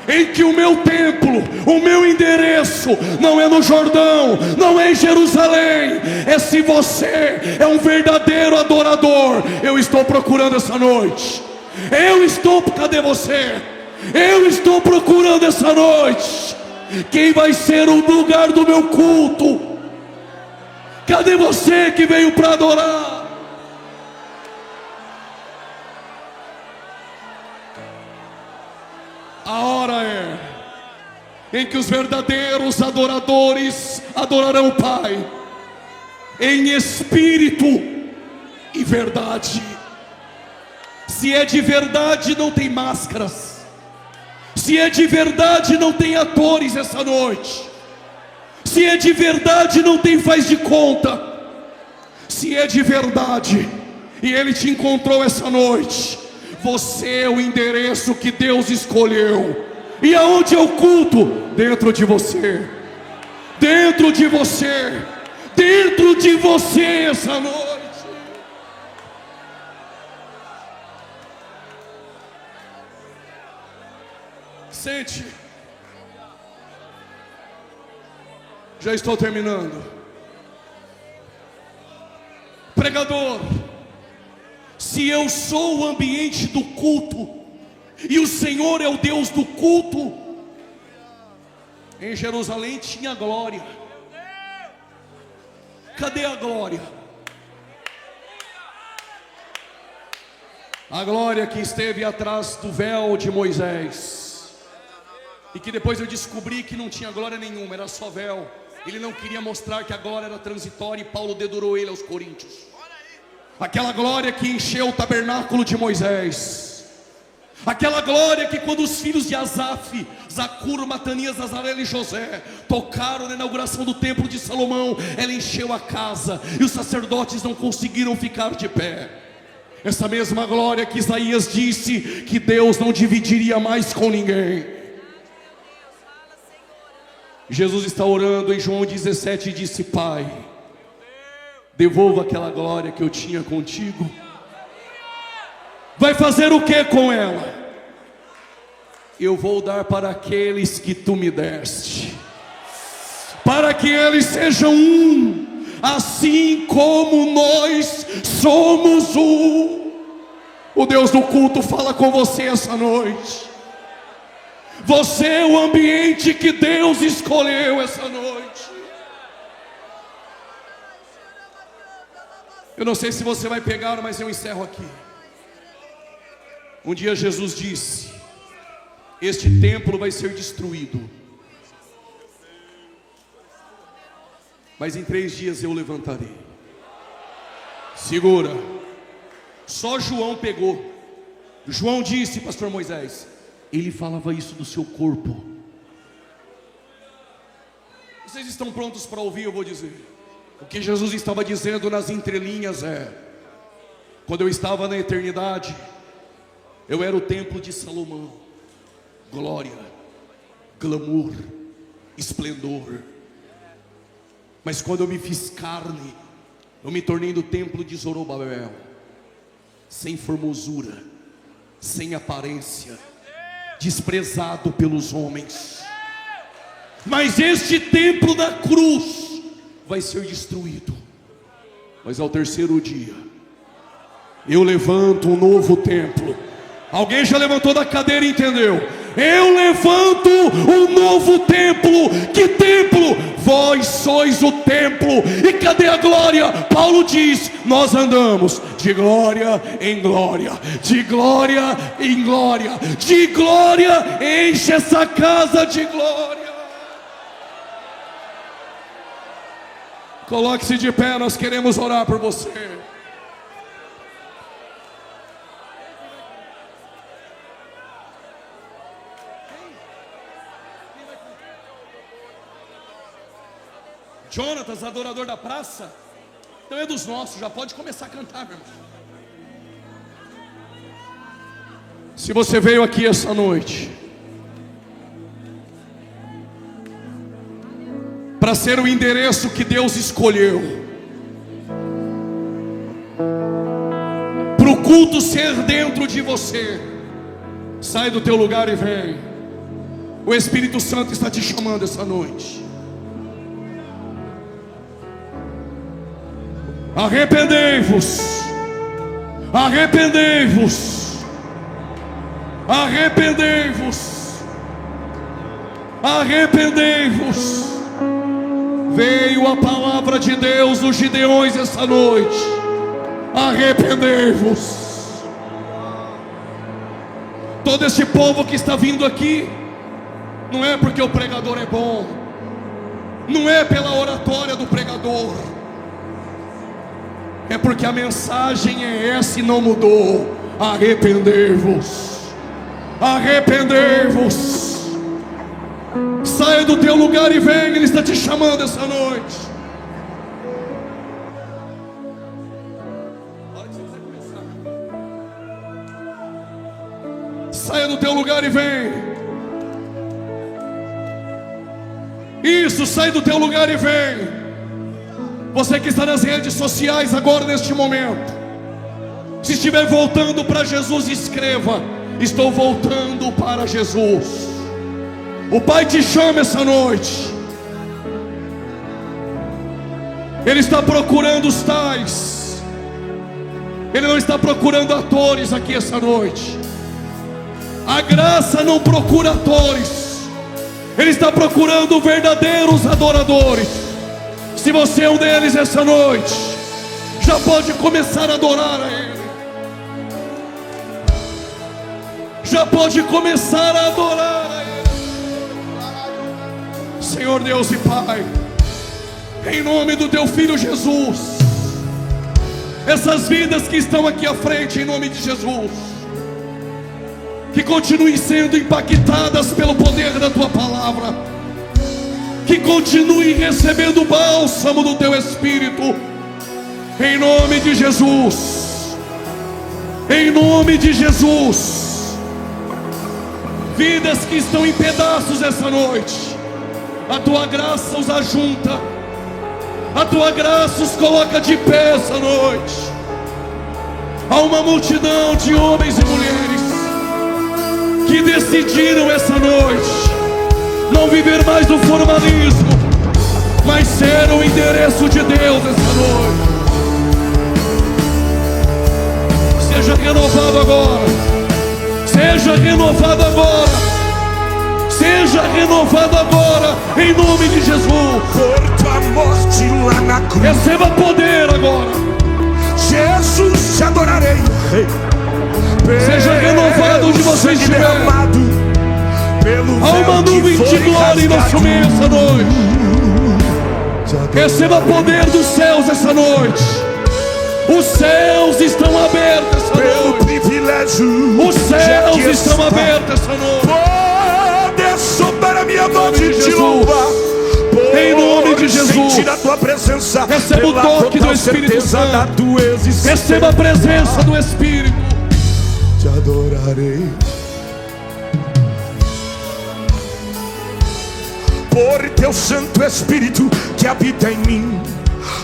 em que o meu templo, o meu endereço não é no Jordão, não é em Jerusalém. É se você é um verdadeiro adorador. Eu estou procurando essa noite. Cadê você? Eu estou procurando essa noite quem vai ser o lugar do meu culto. Cadê você que veio para adorar? A hora é em que os verdadeiros adoradores adorarão o Pai em espírito e verdade. Se é de verdade, não tem máscaras. Se é de verdade, não tem atores essa noite. Se é de verdade, não tem faz de conta. Se é de verdade e Ele te encontrou essa noite, você é o endereço que Deus escolheu. E aonde é o culto? Dentro de você. Dentro de você. Dentro de você essa noite. Sente. Já estou terminando. Pregador, se eu sou o ambiente do culto e o Senhor é o Deus do culto, em Jerusalém tinha glória. Cadê a glória? A glória que esteve atrás do véu de Moisés. E que depois eu descobri que não tinha glória nenhuma, era só véu. Ele não queria mostrar que a glória era transitória, e Paulo dedurou ele aos Coríntios. Aquela glória que encheu o tabernáculo de Moisés. Aquela glória que quando os filhos de Asaf, Zacuro, Matanias, Azarela e José tocaram na inauguração do templo de Salomão, ela encheu a casa e os sacerdotes não conseguiram ficar de pé. Essa mesma glória que Isaías disse que Deus não dividiria mais com ninguém. Jesus está orando em João 17 e disse: Pai, devolva aquela glória que eu tinha contigo. Vai fazer o que com ela? Eu vou dar para aqueles que tu me deste, para que eles sejam um, assim como nós somos um. O Deus do culto fala com você essa noite. Você é o ambiente que Deus escolheu essa noite. Eu não sei se você vai pegar, mas eu encerro aqui. Um dia Jesus disse: este templo vai ser destruído, mas em 3 dias eu levantarei. Segura. Só João pegou. João disse, pastor Moisés, ele falava isso do seu corpo. Vocês estão prontos para ouvir? Eu vou dizer. O que Jesus estava dizendo nas entrelinhas é: quando eu estava na eternidade, eu era o templo de Salomão. Glória, glamour, esplendor. Mas quando eu me fiz carne, eu me tornei no templo de Zorobabel, sem formosura, sem aparência, desprezado pelos homens. Mas este templo da cruz vai ser destruído, mas ao 3º dia eu levanto um novo templo. Alguém já levantou da cadeira e entendeu? Eu levanto um novo templo. Que templo? Vós sois o templo. E cadê a glória? Paulo diz: nós andamos de glória em glória, de glória em glória, de glória enche essa casa de glória. Coloque-se de pé, nós queremos orar por você. Jonatas, adorador da praça, então é dos nossos, já pode começar a cantar, meu irmão. Se você veio aqui essa noite para ser o endereço que Deus escolheu, para o culto ser dentro de você, sai do teu lugar e vem. O Espírito Santo está te chamando essa noite. Arrependei-vos, arrependei-vos, arrependei-vos, arrependei-vos. Veio a palavra de Deus nos Gideões essa noite. Arrependei-vos. Todo esse povo que está vindo aqui, não é porque o pregador é bom, não é pela oratória do pregador, é porque a mensagem é essa e não mudou. Arrependei-vos, arrependei-vos. Saia do teu lugar e venha, Ele está te chamando essa noite. Saia do teu lugar e vem. Isso, sai do teu lugar e vem. Você que está nas redes sociais agora neste momento, se estiver voltando para Jesus, escreva: estou voltando para Jesus. O Pai te chama essa noite. Ele está procurando os tais. Ele não está procurando atores aqui essa noite. A graça não procura atores. Ele está procurando verdadeiros adoradores. Se você é um deles essa noite, já pode começar a adorar a Ele. Já pode começar a adorar a Ele. Senhor Deus e Pai, em nome do Teu Filho Jesus, essas vidas que estão aqui à frente, em nome de Jesus, que continuem sendo impactadas pelo poder da Tua palavra, que continue recebendo o bálsamo do Teu Espírito, em nome de Jesus, em nome de Jesus. Vidas que estão em pedaços essa noite, a Tua graça os ajunta, a Tua graça os coloca de pé essa noite. Há uma multidão de homens e mulheres que decidiram essa noite não viver mais do formalismo, mas ser o endereço de Deus essa noite. Seja renovado agora, seja renovado agora, seja renovado agora, em nome de Jesus. Por tua morte lá na cruz, Receba poder agora, Jesus, te adorarei. Seja renovado onde você sangue estiver. derramado, pelo Há uma véu que nuvem de foi glória em nosso rasgado. meio essa noite. Te adorarei. Receba poder dos céus essa noite. Os céus estão abertos essa Pelo noite. privilégio Os de céus aqui estão estar. abertos essa noite. Poder sobre a minha voz de e te Jesus. louva. Em nome de Jesus. Sentir a tua presença. Receba o pela toque total do Espírito certeza Santo. da tua existência. Receba a presença do Espírito. Te adorarei. Por teu Santo Espírito que habita em mim.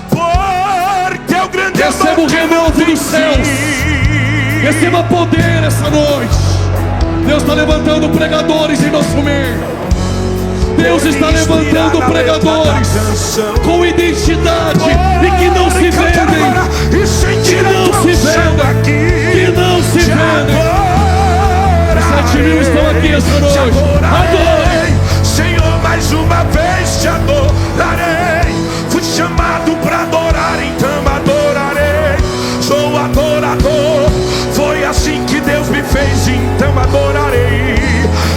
Por teu grande Receba amor o que renovo não dos céus. tem fim. Receba poder essa noite. Deus está levantando pregadores em nosso meio. Deus está levantando pregadores com identidade e que não se vendem. Que não se vendem. Que não se vendem. 7.000 estão aqui essa noite. Adore. Senhor, mais uma vez te adorarei. Fui chamado para adorar, então adorarei. Sou adorador. Foi assim que Deus me fez, então adorarei.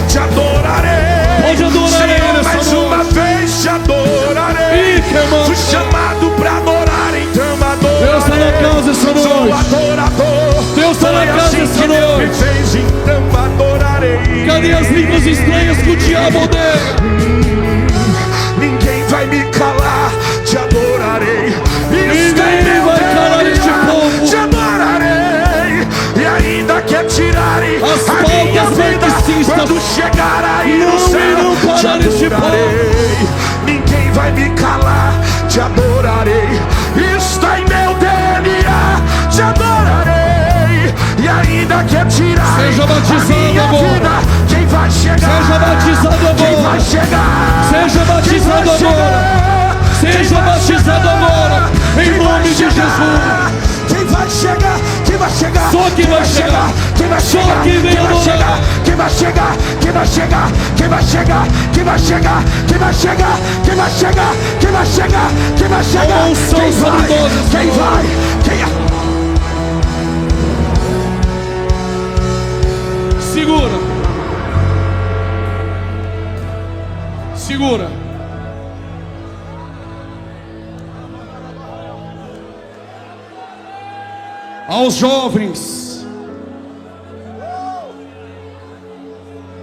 Te adorarei. Pode adorar Ele Senhor, nessa mais noite. uma vez te adorarei. Ih, que irmão. Fui chamado para adorar, então adorarei. Deus está na casa essa Sou noite. adorador. Deus está na Foi casa assim essa que Deus me noite. fez, então adorarei. Cadê as línguas estranhas que o diabo odeia? Ninguém vai me calar, te adorarei. Ninguém vai calar este povo. Te adorarei. E ainda que tirarem As a minha pautas vida, marxistas quando chegar aí não no céu, irão te parar este adorarei. Ninguém vai me calar, te adorarei. Está em meu DNA, te adorarei. E ainda que tirarem Seja batizado a minha agora. vida, quem vai chegar? Seja batizado Quem agora. vai chegar? Seja batizado agora. Seja batizado agora. Em nome de Jesus. Quem vai chegar? Quem vai chegar? Só quem vai chegar. Quem vai Só chegar? quem vem Quem vai adorar. chegar? Quem vai chegar? Quem vai chegar? Quem vai chegar? Quem vai chegar? Quem vai chegar? Quem vai chegar? Quem vai chegar? Quem vai chegar? Uma unção Quem sobre vai? nós essa Quem noite. vai? Quem é? Segura. Segura. Aos jovens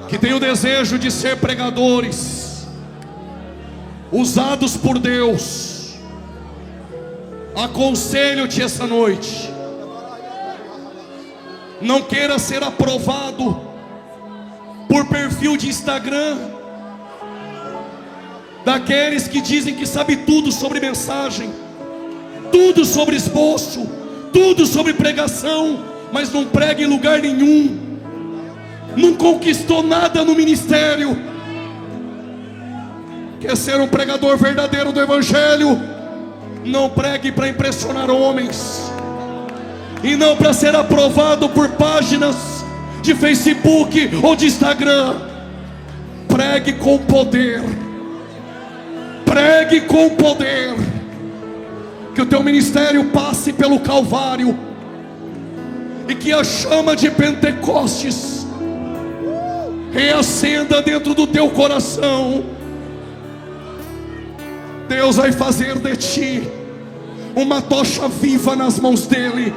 que têm o desejo de ser pregadores, usados por Deus, aconselho-te essa noite: não queira ser aprovado por perfil de Instagram, daqueles que dizem que sabe tudo sobre mensagem, tudo sobre esboço, tudo sobre pregação, mas não prega em lugar nenhum, não conquistou nada no ministério. Quer ser um pregador verdadeiro do Evangelho? Não pregue para impressionar homens, e não para ser aprovado por páginas de Facebook ou de Instagram. Pregue com poder. Pregue com poder. Que o teu ministério passe pelo Calvário, e que a chama de Pentecostes reacenda dentro do teu coração. Deus vai fazer de ti uma tocha viva nas mãos dele.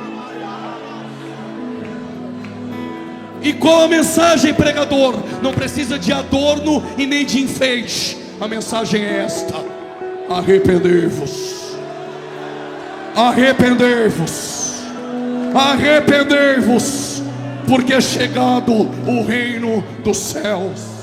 E qual a mensagem, pregador? Não precisa de adorno e nem de enfeite. A mensagem é esta: arrependei-vos. Arrependei-vos. Arrependei-vos, porque é chegado o reino dos céus.